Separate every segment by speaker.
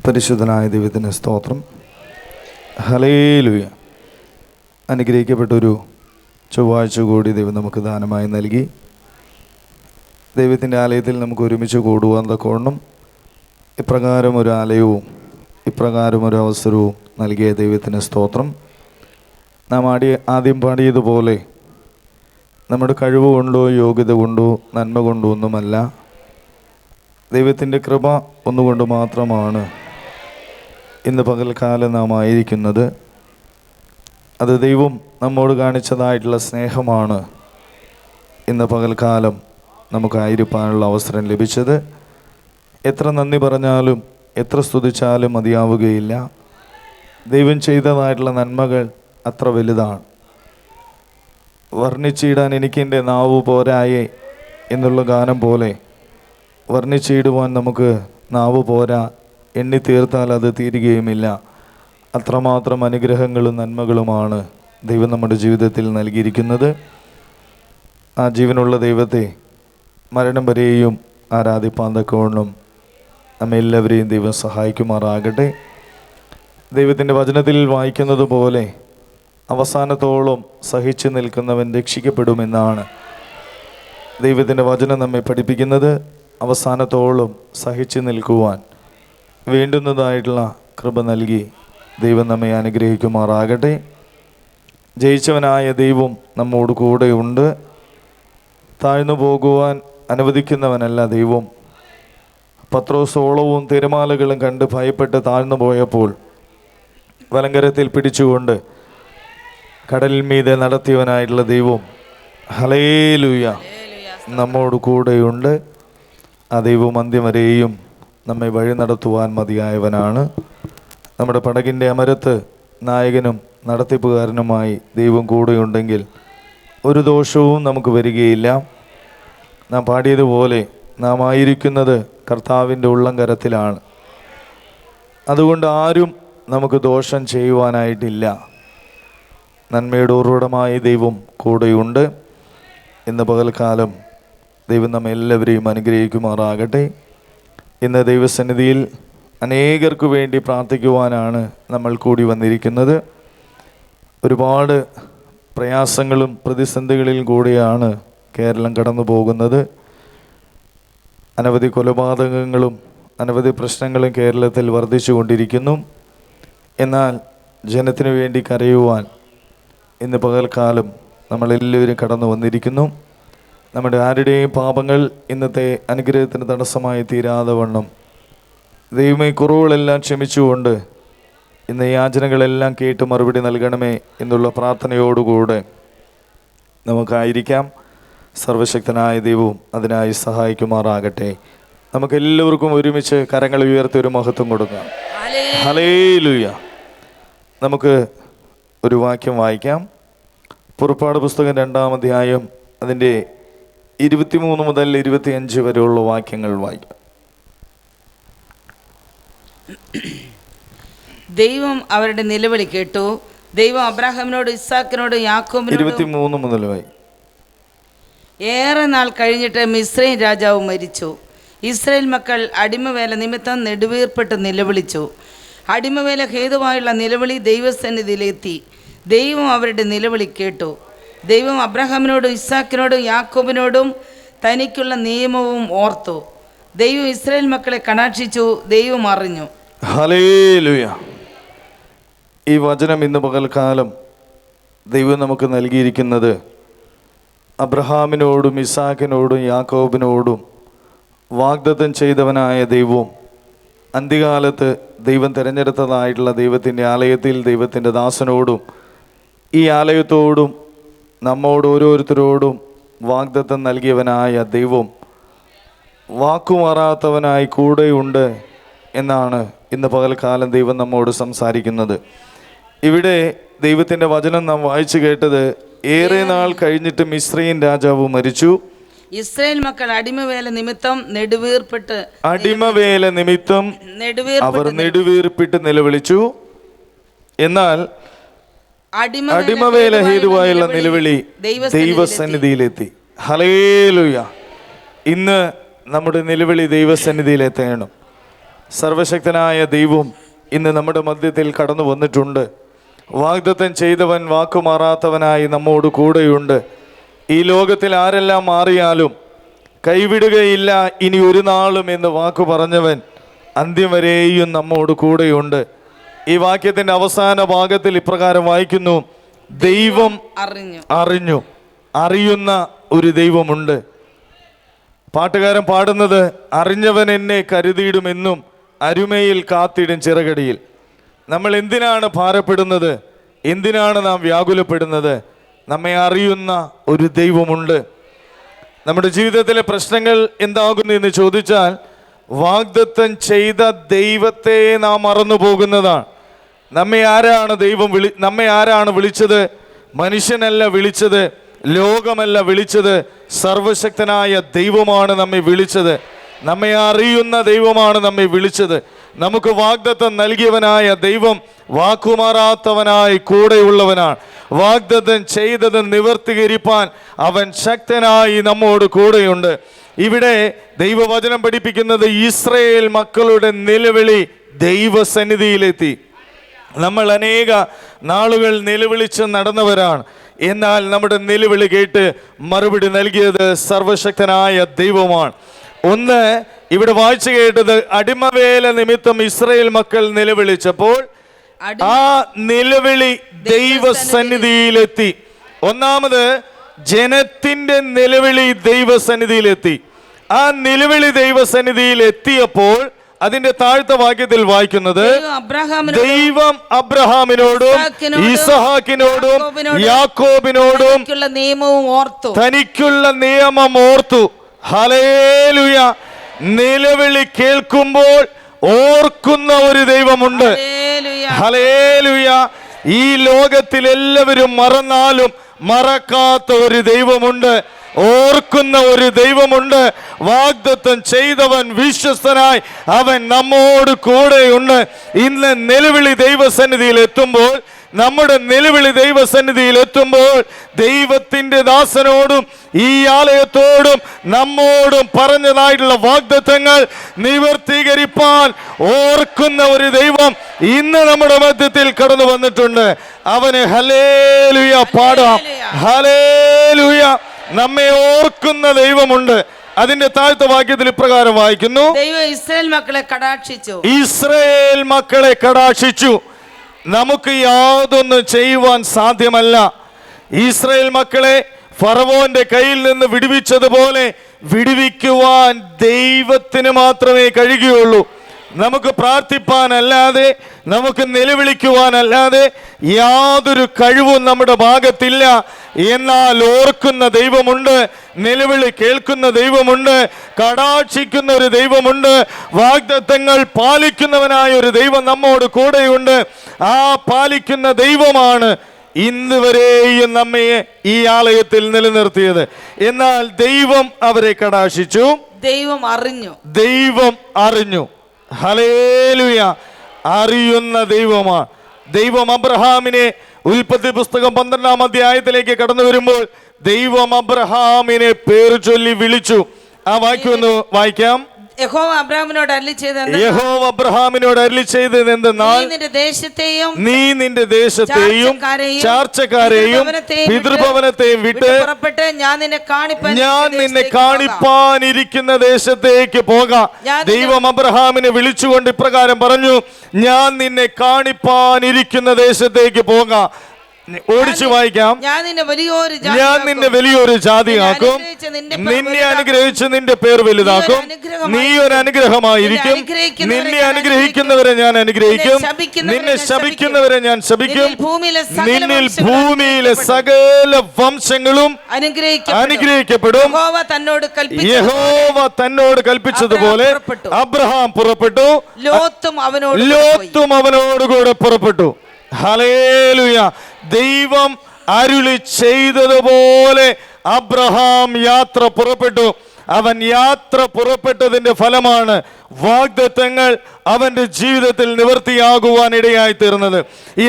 Speaker 1: പരിശുദ്ധനായ ദൈവത്തിന് സ്തോത്രം. ഹല്ലേലൂയ. അനുഗ്രഹിക്കപ്പെട്ടൊരു ചൊവ്വാഴ്ച കൂടി ദൈവം നമുക്ക് ദാനമായി നൽകി. ദൈവത്തിൻ്റെ ആലയത്തിൽ നമുക്ക് ഒരുമിച്ച് കൂടുവാൻ തക്കവണ്ണം ഇപ്രകാരം ഒരു ആലയവും ഇപ്രകാരം ഒരു അവസരവും നൽകിയ ദൈവത്തിന് സ്തോത്രം. നാം ആദ്യം പാടിയതുപോലെ നമ്മുടെ കഴിവ് കൊണ്ടോ യോഗ്യത കൊണ്ടോ നന്മ കൊണ്ടോ ഒന്നുമല്ല, ദൈവത്തിൻ്റെ കൃപ ഒന്നുകൊണ്ട് മാത്രമാണ് ഇന്ന് പകൽക്കാലം നാം ആയിരിക്കുന്നത്. അത് ദൈവം നമ്മോട് കാണിച്ചതായിട്ടുള്ള സ്നേഹമാണ് ഇന്ന് പകൽക്കാലം നമുക്കായിരിക്കാനുള്ള അവസരം ലഭിച്ചത്. എത്ര നന്ദി പറഞ്ഞാലും എത്ര സ്തുതിച്ചാലും മതിയാവുകയില്ല. ദൈവം ചെയ്തതായിട്ടുള്ള നന്മകൾ അത്ര വലുതാണ്. വർണ്ണിച്ചിടാൻ എനിക്കെൻ്റെ നാവ് പോരായേ എന്നുള്ള ഗാനം പോലെ വർണ്ണിച്ചിടുവാൻ നമുക്ക് നാവ് പോരാ, എണ്ണി തീർത്താൽ അത് തീരുകയുമില്ല. അത്രമാത്രം അനുഗ്രഹങ്ങളും നന്മകളുമാണ് ദൈവം നമ്മുടെ ജീവിതത്തിൽ നൽകിയിരിക്കുന്നത്. ആ ജീവനുള്ള ദൈവത്തെ മരണം വരെയും ആരാധിപ്പാൻ തക്കവണ്ണം നമ്മെല്ലാവരെയും ദൈവം സഹായിക്കുമാറാകട്ടെ. ദൈവത്തിൻ്റെ വചനത്തിൽ വായിക്കുന്നത് പോലെ അവസാനത്തോളം സഹിച്ചു നിൽക്കുന്നവൻ രക്ഷിക്കപ്പെടുമെന്നാണ് ദൈവത്തിൻ്റെ വചനം നമ്മെ പഠിപ്പിക്കുന്നത്. അവസാനത്തോളം സഹിച്ചു നിൽക്കുവാൻ വേണ്ടുന്നതായിട്ടുള്ള കൃപ നൽകി ദൈവം നമ്മെ അനുഗ്രഹിക്കുമാറാകട്ടെ. ജയിച്ചവനായ ദൈവം നമ്മോട് കൂടെയുണ്ട്. താഴ്ന്നു പോകുവാൻ അനുവദിക്കുന്നവനല്ല ദൈവം. പത്രോസോളവും തിരമാലകളും കണ്ട് ഭയപ്പെട്ട് താഴ്ന്നു പോയപ്പോൾ വലങ്കരത്തിൽ പിടിച്ചുകൊണ്ട് കടലിൽ മീതെ നടത്തിയവനായിട്ടുള്ള ദൈവം ഹല്ലേലൂയ നമ്മോട് കൂടെയുണ്ട്. ആ ദൈവം അന്ത്യം വരെയും നമ്മെ വഴി നടത്തുവാൻ മതിയായവനാണ്. നമ്മുടെ പടകിൻ്റെ അമരത്ത് നായകനും നടത്തിപ്പുകാരനുമായി ദൈവം കൂടെയുണ്ടെങ്കിൽ ഒരു ദോഷവും നമുക്ക് വരികയില്ല. നാം പാടിയതുപോലെ നാം ആയിരിക്കുന്നത് കർത്താവിൻ്റെ ഉള്ളംകരത്തിലാണ്. അതുകൊണ്ട് ആരും നമുക്ക് ദോഷം ചെയ്യുവാനായിട്ടില്ല. നന്മയുടെ ഉറവിടമായ ദൈവം കൂടെയുണ്ട്. ഇന്ന് പകൽക്കാലം ദൈവം നമ്മെല്ലാവരെയും അനുഗ്രഹിക്കുമാറാകട്ടെ. ഇന്ന് ദൈവസന്നിധിയിൽ അനേകർക്ക് വേണ്ടി പ്രാർത്ഥിക്കുവാനാണ് നമ്മൾ കൂടി വന്നിരിക്കുന്നത്. ഒരുപാട് പ്രയാസങ്ങളും പ്രതിസന്ധികളിൽ കൂടിയാണ് കേരളം കടന്നു പോകുന്നത്. അനവധി കൊലപാതകങ്ങളും അനവധി പ്രശ്നങ്ങളും കേരളത്തിൽ വർദ്ധിച്ചു കൊണ്ടിരിക്കുന്നു. എന്നാൽ ജനത്തിനു വേണ്ടി കരയുവാൻ ഇന്ന് പകൽക്കാലം നമ്മളെല്ലാവരും കടന്നു വന്നിരിക്കുന്നു. നമ്മുടെ ആരുടെയും പാപങ്ങൾ ഇന്നത്തെ അനുഗ്രഹത്തിന് തടസ്സമായി തീരാതെ വണ്ണം ദൈവമേ കുറവുകളെല്ലാം ക്ഷമിച്ചുകൊണ്ട് ഇന്ന് യാചനകളെല്ലാം കേട്ട് മറുപടി നൽകണമേ എന്നുള്ള പ്രാർത്ഥനയോടുകൂടെ നമുക്കായിരിക്കാം. സർവശക്തനായ ദൈവവും അതിനായി സഹായിക്കുമാറാകട്ടെ. നമുക്കെല്ലാവർക്കും ഒരുമിച്ച് കരങ്ങൾ ഉയർത്തി ഒരു മഹത്വം കൊടുക്കാം. ഹല്ലേലൂയ. നമുക്ക് ഒരു വാക്യം വായിക്കാം. പുറപ്പാട് പുസ്തകം 2-ാം അധ്യായം അതിൻ്റെ 23 മുതൽ 25 വരെയുള്ള വാക്യങ്ങൾ വായിക്കാം.
Speaker 2: ദൈവം അവരുടെ നിലവിളി കേട്ടു. ദൈവം അബ്രാഹാമിനോട് ഇസ്ഹാക്കിനോട് യാക്കോബിനോട്
Speaker 1: 23 മുതൽ
Speaker 2: ഏറെ നാൾ കഴിഞ്ഞിട്ട് മിസ്രൈം രാജാവ് മരിച്ചു. ഇസ്രായേൽ മക്കൾ അടിമവേല നിമിത്തം നെടുവീർപ്പെട്ട് നിലവിളിച്ചു. അടിമവേല ഹേതുവായുള്ള നിലവിളി ദൈവസന്നിധിയിലെത്തി. ദൈവം അവരുടെ നിലവിളി കേട്ടു. ദൈവം അബ്രാഹാമിനോടും ഇസ്ഹാക്കിനോടും യാക്കോബിനോടും തനിക്കുള്ള നിയമവും ഓർത്തു. ദൈവം ഇസ്രായേൽ മക്കളെ കടാക്ഷിച്ചു. ദൈവം അറിഞ്ഞു.
Speaker 1: ഹല്ലേലൂയ. ഈ വചനം ഇന്ന് പകൽക്കാലം ദൈവം നമുക്ക് നൽകിയിരിക്കുന്നത് അബ്രഹാമിനോടും ഇസ്ഹാക്കിനോടും യാക്കോബിനോടും വാഗ്ദത്തം ചെയ്തവനായ ദൈവവും അന്ത്യകാലത്ത് ദൈവം തിരഞ്ഞെടുത്തതായിട്ടുള്ള ദൈവത്തിൻ്റെ ആലയത്തിൽ ദൈവത്തിൻ്റെ ദാസനോടും ഈ ആലയത്തോടും നമ്മോട് ഓരോരുത്തരോടും വാഗ്ദത്തം നൽകിയവനായ ദൈവം വാക്കുമാറാത്തവനായി കൂടെയുണ്ട് എന്നാണ് ഇന്ന് പകൽക്കാലം ദൈവം നമ്മോട് സംസാരിക്കുന്നത്. ഇവിടെ ദൈവത്തിൻ്റെ വചനം നാം വായിച്ചു കേട്ടത് ഏറെ നാൾ കഴിഞ്ഞിട്ട് മിസ്രൈം രാജാവ് മരിച്ചു.
Speaker 2: ഇസ്രായേൽ മക്കൾ അടിമവേല നിമിത്തം
Speaker 1: അവർ നെടുവീർപ്പിട്ട് നിലവിളിച്ചു. എന്നാൽ അടിമവേല ഹേതുവായുള്ള നിലവിളി ദൈവസന്നിധിയിലെത്തി. ഹല്ലേലൂയ. ഇന്ന് നമ്മുടെ നിലവിളി ദൈവസന്നിധിയിലെത്തണം. സർവശക്തനായ ദൈവം ഇന്ന് നമ്മുടെ മധ്യത്തിൽ കടന്നു വന്നിട്ടുണ്ട്. വാഗ്ദത്തം ചെയ്തവൻ വാക്കുമാറാത്തവനായി നമ്മോട് കൂടെയുണ്ട്. ഈ ലോകത്തിൽ ആരെല്ലാം മാറിയാലും കൈവിടുകയില്ല ഇനി ഒരു നാളും എന്ന് വാക്കു പറഞ്ഞവൻ അന്ത്യം വരെയും നമ്മോട് കൂടെയുണ്ട്. ഈ വാക്യത്തിൻ്റെ അവസാന ഭാഗത്തിൽ ഇപ്രകാരം വായിക്കുന്നു: ദൈവം അറിഞ്ഞു. അറിയുന്ന ഒരു ദൈവമുണ്ട്. പാട്ടുകാരൻ പാടുന്നത്: അറിഞ്ഞവൻ എന്നെ കരുതിയിടുമെന്നും അരുമയിൽ കാത്തിടും ചിറകടിയിൽ. നമ്മൾ എന്തിനാണ് ഭാരപ്പെടുന്നത്? എന്തിനാണ് നാം വ്യാകുലപ്പെടുന്നത്? നമ്മെ അറിയുന്ന ഒരു ദൈവമുണ്ട്. നമ്മുടെ ജീവിതത്തിലെ പ്രശ്നങ്ങൾ എന്താകുന്നു എന്ന് ചോദിച്ചാൽ, വാഗ്ദത്തം ചെയ്ത ദൈവത്തെ നാം മറന്നു പോകുന്നതാണ്. നമ്മെ ആരാണ് വിളിച്ചത്? മനുഷ്യനല്ല വിളിച്ചത്, ലോകമല്ല വിളിച്ചത്, സർവശക്തനായ ദൈവമാണ് നമ്മെ വിളിച്ചത്. നമ്മെ അറിയുന്ന ദൈവമാണ് നമ്മെ വിളിച്ചത്. നമുക്ക് വാഗ്ദത്തം നൽകിയവനായ ദൈവം വാക്കുമാറാത്തവനായി കൂടെയുള്ളവനാണ്. വാഗ്ദത്തം ചെയ്തത് നിവർത്തീകരിപ്പാൻ അവൻ ശക്തനായി നമ്മോട് കൂടെയുണ്ട്. ഇവിടെ ദൈവവചനം പഠിപ്പിക്കുന്നത് ഇസ്രായേൽ മക്കളുടെ നിലവിളി ദൈവസന്നിധിയിലെത്തി. നമ്മൾ അനേക നാളുകൾ നിലവിളിച്ച് നടന്നവരാണ്. എന്നാൽ നമ്മുടെ നിലവിളി കേട്ട് മറുപടി നൽകിയത് സർവശക്തനായ ദൈവമാണ്. ഒന്ന്, ഇവിടെ വായിച്ചു കേട്ടത്, അടിമവേല നിമിത്തം ഇസ്രായേൽ മക്കൾ നിലവിളിച്ചപ്പോൾ ആ നിലവിളി ദൈവസന്നിധിയിലെത്തി. ഒന്നാമത്, ജനത്തിന്റെ നിലവിളി ദൈവസന്നിധിയിലെത്തി. ആ നിലവിളി ദൈവസന്നിധിയിൽ എത്തിയപ്പോൾ അതിന്റെ താഴ്ത്ത വാക്യത്തിൽ വായിക്കുന്നത്, ദൈവം അബ്രഹാമിനോടും ഇസഹാക്കിനോടും യാക്കോബിനോടും തനിക്കുള്ള നിയമം ഓർത്തു. ഹല്ലേലൂയ! നിലവിളി കേൾക്കുമ്പോൾ ഓർക്കുന്ന ഒരു ദൈവമുണ്ട്. ഹല്ലേലൂയ! ഈ ലോകത്തിൽ എല്ലാവരും മറന്നാലും മറക്കാത്ത ഒരു ദൈവമുണ്ട്. ഓർക്കുന്ന ഒരു ദൈവമുണ്ട്. വാഗ്ദത്തം ചെയ്തവൻ വിശ്വസ്തനായി അവൻ നമ്മോട് കൂടെയുണ്ട്. ഇന്ന് നിലവിളി ദൈവസന്നിധിയിൽ എത്തുമ്പോൾ, നമ്മുടെ നിലവിളി ദൈവസന്നിധിയിൽ എത്തുമ്പോൾ ദൈവത്തിൻ്റെ ദാസനോടും ഈ ആലയത്തോടും നമ്മോടും പറഞ്ഞതായിട്ടുള്ള വാഗ്ദത്തങ്ങൾ നിവർത്തീകരിപ്പാൻ ഓർക്കുന്ന ഒരു ദൈവം ഇന്ന് നമ്മുടെ മധ്യത്തിൽ കടന്നു വന്നിട്ടുണ്ട്. അവന് ഹല്ലേലൂയ പാടാം. ഹല്ലേലൂയ! നമ്മെ ഓർക്കുന്ന ദൈവമുണ്ട്. അതിന്റെ താഴ്ത്ത വാക്യത്തിൽ ഇപ്രകാരം വായിക്കുന്നു:
Speaker 2: ദൈവം ഇസ്രായേൽ മക്കളെ കടാക്ഷിച്ചു.
Speaker 1: ഇസ്രായേൽ മക്കളെ കടാക്ഷിച്ചു. നമുക്ക് യാതൊന്നും ചെയ്യുവാൻ സാധ്യമല്ല. ഇസ്രായേൽ മക്കളെ ഫറവോന്റെ കയ്യിൽ നിന്ന് വിടുവിച്ചതുപോലെ വിടുവിക്കുവാൻ ദൈവത്തിന് മാത്രമേ കഴിയുകയുള്ളൂ. നമുക്ക് പ്രാർത്ഥിപ്പാനല്ലാതെ, നമുക്ക് നിലവിളിക്കുവാനല്ലാതെ യാതൊരു കഴിവും നമ്മുടെ ഭാഗത്തില്ല. എന്നാൽ ഓർക്കുന്ന ദൈവമുണ്ട്, നിലവിളി കേൾക്കുന്ന ദൈവമുണ്ട്, കടാക്ഷിക്കുന്ന ഒരു ദൈവമുണ്ട്, വാഗ്ദത്തങ്ങൾ പാലിക്കുന്നവനായ ഒരു ദൈവം നമ്മോട് കൂടെയുണ്ട്. ആ പാലിക്കുന്ന ദൈവമാണ് ഇന്ന് വരെയും നമ്മെ ഈ ആലയത്തിൽ നിലനിർത്തിയത്. എന്നാൽ ദൈവം അവരെ കടാക്ഷിച്ചു. ദൈവം അറിഞ്ഞു. ഹല്ലേലൂയ! അറിയുന്ന ദൈവമാണ്. ദൈവം അബ്രഹാമിനെ, ഉൽപ്പത്തി പുസ്തകം 12-ാം അധ്യായത്തിലേക്ക് കടന്നു വരുമ്പോൾ ദൈവം അബ്രഹാമിനെ പേര് ചൊല്ലി വിളിച്ചു. ആ വാക്യം ഒന്ന് വായിക്കാം.
Speaker 2: യഹോവ അബ്രഹാമിനോട്
Speaker 1: അരുളി ചെയ്തത് എന്തെന്നാൽ, നീ നിന്റെ ദേശത്തെയും ചാർച്ചക്കാരെയും പിതൃഭവനത്തെയും വിട്ട് ഞാൻ നിന്നെ കാണിപ്പാനിരിക്കുന്ന ദേശത്തേക്ക് പോകാം. ദൈവം അബ്രഹാമിനെ വിളിച്ചുകൊണ്ട് ഇപ്രകാരം പറഞ്ഞു: ഞാൻ നിന്നെ കാണിപ്പാനിരിക്കുന്ന ദേശത്തേക്ക് പോകാം. ഓടിച്ചു വായിക്കാം. ഞാൻ നിന്നെ വലിയൊരു ജാതിയാക്കും, നിന്നെ അനുഗ്രഹിച്ച് നിന്റെ പേർ വലുതാക്കും, നീ ഒരു അനുഗ്രഹമായിരിക്കും. നിന്നെ അനുഗ്രഹിക്കുന്നവരെ ഞാൻ അനുഗ്രഹിക്കും, നിന്നെ ശപിക്കുന്നവരെ ഞാൻ ശപിക്കും. നിന്നിൽ ഭൂമിയിലെ സകല വംശങ്ങളും അനുഗ്രഹിക്കപ്പെടും. യഹോവ തന്നോട് കൽപ്പിച്ചതുപോലെ അബ്രഹാം പുറപ്പെട്ടു, ലോത്തും അവനോട് കൂടെ പുറപ്പെട്ടു. ഹല്ലേലൂയ! ദൈവം അരുളി ചെയ്തതുപോലെ അബ്രഹാം യാത്ര പുറപ്പെട്ടു. അവൻ യാത്ര പുറപ്പെട്ടതിന്റെ ഫലമാണ് വാഗ്ദത്തങ്ങൾ അവന്റെ ജീവിതത്തിൽ നിവർത്തിയാകുവാൻ ഇടയായി തീർന്നത്.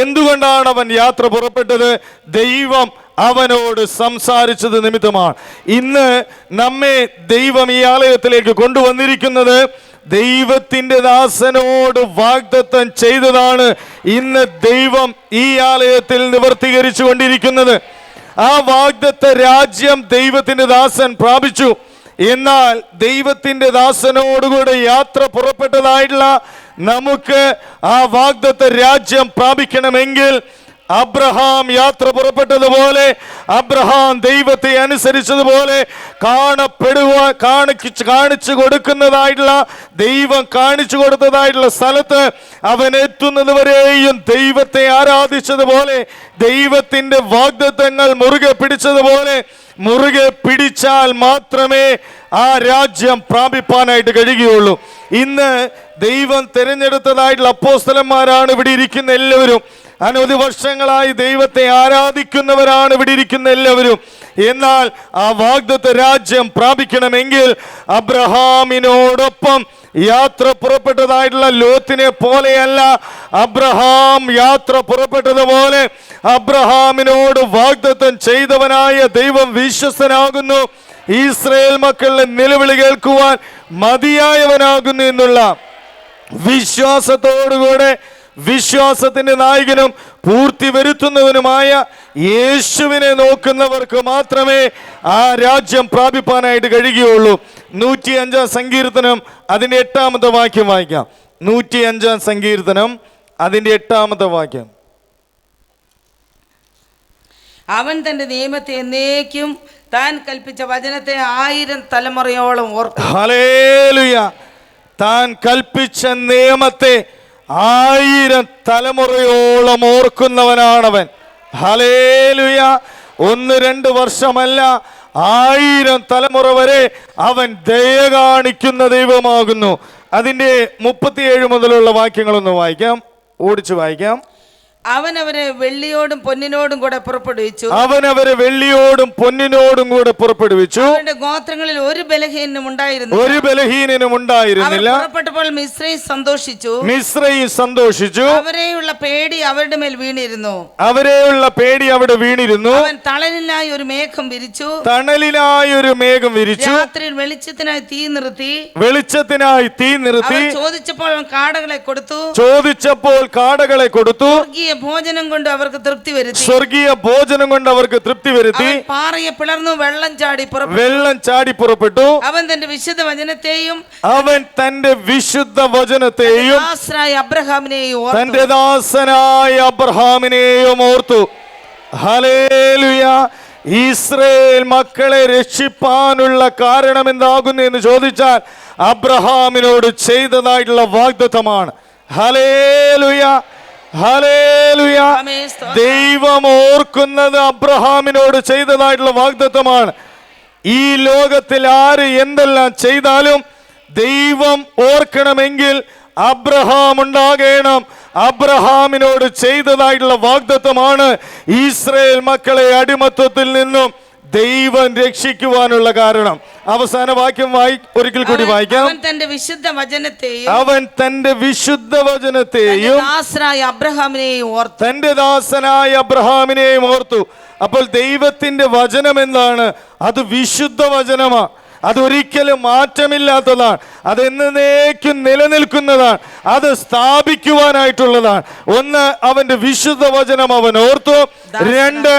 Speaker 1: എന്തുകൊണ്ടാണ് അവൻ യാത്ര പുറപ്പെട്ടത്? ദൈവം അവനോട് സംസാരിച്ചത് നിമിത്തമാണ്. ഇന്ന് നമ്മെ ദൈവം ഈ ആലയത്തിലേക്ക് കൊണ്ടുവന്നിരിക്കുന്നത് ദൈവത്തിൻ്റെ ദാസനോട് വാഗ്ദത്തം ചെയ്തതാണ് ഇന്ന് ദൈവം ഈ ആലയത്തിൽ നിവർത്തീകരിച്ചു കൊണ്ടിരിക്കുന്നത്. ആ വാഗ്ദത്ത രാജ്യം ദൈവത്തിൻ്റെ ദാസൻ പ്രാപിച്ചു. എന്നാൽ ദൈവത്തിൻ്റെ ദാസനോടുകൂടെ യാത്ര പുറപ്പെട്ടതായിട്ടുള്ള നമുക്ക് ആ വാഗ്ദത്ത രാജ്യം പ്രാപിക്കണമെങ്കിൽ അബ്രഹാം യാത്ര പുറപ്പെട്ടതുപോലെ, അബ്രഹാം ദൈവത്തെ അനുസരിച്ചതുപോലെ കാണിച്ചു കൊടുക്കുന്നതായിട്ടുള്ള, ദൈവം കാണിച്ചു കൊടുത്തതായിട്ടുള്ള സ്ഥലത്ത് അവൻ എത്തുന്നത് വരെയും ദൈവത്തെ ആരാധിച്ചതുപോലെ, ദൈവത്തിൻ്റെ വാഗ്ദത്തങ്ങൾ മുറുകെ പിടിച്ചതുപോലെ മുറുകെ പിടിച്ചാൽ മാത്രമേ ആ രാജ്യം പ്രാപിപ്പാനായിട്ട് കഴിയുകയുള്ളൂ. ഇന്ന് ദൈവം തിരഞ്ഞെടുത്തതായിട്ടുള്ള അപ്പോസ്തലന്മാരാണ് ഇവിടെ ഇരിക്കുന്ന എല്ലാവരും. അനവധി വർഷങ്ങളായി ദൈവത്തെ ആരാധിക്കുന്നവരാണ് ഇവിടെ ഇരിക്കുന്ന എല്ലാവരും. എന്നാൽ ആ വാഗ്ദത്ത രാജ്യം പ്രാപിക്കണമെങ്കിൽ അബ്രഹാമിനോടൊപ്പം യാത്ര പുറപ്പെട്ടതായിട്ടുള്ള ലോത്തിനെ പോലെയല്ല. അബ്രഹാം യാത്ര പുറപ്പെട്ടതുപോലെ അബ്രഹാമിനോട് വാഗ്ദത്തം ചെയ്തവനായ ദൈവം വിശ്വസ്തനാകുന്നു, ഇസ്രായേൽ മക്കളുടെ നിലവിളി കേൾക്കുവാൻ മതിയായവനാകുന്നു എന്നുള്ള വിശ്വാസത്തോടുകൂടെ, വിശ്വാസത്തിന്റെ നായകനും പൂർത്തി വരുത്തുന്നവനുമായ യേശുവിനെ നോക്കുന്നവർക്ക് മാത്രമേ ആ രാജ്യം പ്രാപിപ്പാനായിട്ട് കഴിയുകയുള്ളൂ. 105 സങ്കീർത്തനം അതിൻ്റെ 8 വാക്യം വായിക്കാം. 105 സങ്കീർത്തനം അതിൻ്റെ 8 വാക്യം.
Speaker 2: അവൻ തന്റെ നിയമത്തെ എന്നേക്കും താൻ കൽപ്പിച്ച വചനത്തെ 1000 തലമുറയോളം ഓർക്കും.
Speaker 1: ഹല്ലേലൂയ. താൻ കൽപ്പിച്ച നിയമത്തെ 1000 തലമുറയോളം ഓർക്കുന്നവനാണവൻ. ഹല്ലേലൂയ. 1-2 വർഷമല്ല, 1000 തലമുറ വരെ അവൻ ദയ കാണിക്കുന്ന ദൈവമാകുന്നു. അതിൻ്റെ 37 മുതലുള്ള വാക്യങ്ങളൊന്ന് വായിക്കാം, ഓടിച്ചു വായിക്കാം.
Speaker 2: അവനവരെ വെള്ളിയോടും പൊന്നിനോടും കൂടെ പുറപ്പെടുവിച്ചു.
Speaker 1: അവനവരെ വെള്ളിയോടും പൊന്നിനോടും കൂടെ പുറപ്പെടുവിച്ചു.
Speaker 2: അവരുടെ ഗോത്രങ്ങളിൽ ഒരു ബലഹീനനും ഉണ്ടായിരുന്നു,
Speaker 1: ഒരു ബലഹീനനും ഉണ്ടായിരുന്നില്ല.
Speaker 2: പുറപ്പെട്ടപ്പോൾ മിസ്രയീം സന്തോഷിച്ചു,
Speaker 1: മിസ്രയീം സന്തോഷിച്ചു.
Speaker 2: അവരെയുള്ള പേടി അവരുടെ മേൽ വീണിരുന്നു,
Speaker 1: അവരെയുള്ള പേടി അവിടെ വീണിരുന്നു.
Speaker 2: അവൻ തണലിനായി ഒരു മേഘം വിരിച്ചു,
Speaker 1: തണലിനായി ഒരു മേഘം വിരിച്ചു.
Speaker 2: രാത്രിയിൽ വെളിച്ചത്തിനായി തീ നിർത്തി,
Speaker 1: വെളിച്ചത്തിനായി തീ നിർത്തി.
Speaker 2: ചോദിച്ചപ്പോൾ അവൻ കാടകളെ കൊടുത്തു,
Speaker 1: ചോദിച്ചപ്പോൾ കാടകളെ കൊടുത്തു.
Speaker 2: ഭോജനം കൊണ്ട് അവർക്ക് തൃപ്തി വരുത്തി,
Speaker 1: സ്വർഗീയ ഭോജനം കൊണ്ട് അവർക്ക് തൃപ്തി വരുത്തി.
Speaker 2: പാറയെ പിളർന്നു വെള്ളം ചാടി പുറപ്പെട്ടു. അവൻ തന്റെ വിശുദ്ധ വചനത്തെയും
Speaker 1: തന്റെ ദാസനായ അബ്രഹാമിനെയും ഓർത്തു. ഹല്ലേലൂയ. ഇസ്രായേൽ മക്കളെ രക്ഷിപ്പാനുള്ള കാരണം എന്താകുന്നു എന്ന് ചോദിച്ചാൽ അബ്രഹാമിനോട് ചെയ്തതായിട്ടുള്ള വാഗ്ദത്തമാണ്. ഹല്ലേലൂയ. ഹല്ലേലൂയ. ദൈവം ഓർക്കുന്നത് അബ്രഹാമിനോട് ചെയ്തതായിട്ടുള്ള വാഗ്ദത്തമാണ്. ഈ ലോകത്തിൽ ആര് എന്തെല്ലാം ചെയ്താലും ദൈവം ഓർക്കണമെങ്കിൽ അബ്രഹാം ഉണ്ടാകണം. അബ്രഹാമിനോട് ചെയ്തതായിട്ടുള്ള വാഗ്ദത്തമാണ് ഇസ്രായേൽ മക്കളെ അടിമത്വത്തിൽ നിന്നും ദൈവം രക്ഷിക്കുവാനുള്ള കാരണം. അവസാന വാക്യം ഒരിക്കൽ കൂടി വായിക്കാം.
Speaker 2: അവൻ തന്റെ വിശുദ്ധ വചനത്തെയും
Speaker 1: തന്റെ ദാസനായ അബ്രഹാമിനെയും ഓർത്തു. അപ്പോൾ ദൈവത്തിന്റെ വചനം എന്താണ്? അത് വിശുദ്ധ വചനമാണ്. അതൊരിക്കലും മാറ്റമില്ലാത്തതാണ്. അതെന്നേക്കും നിലനിൽക്കുന്നതാണ്. അത് സ്ഥാപിക്കുവാനായിട്ടുള്ളതാണ്. ഒന്ന്, അവന്റെ വിശുദ്ധ വചനം അവൻ ഓർത്തു. 2,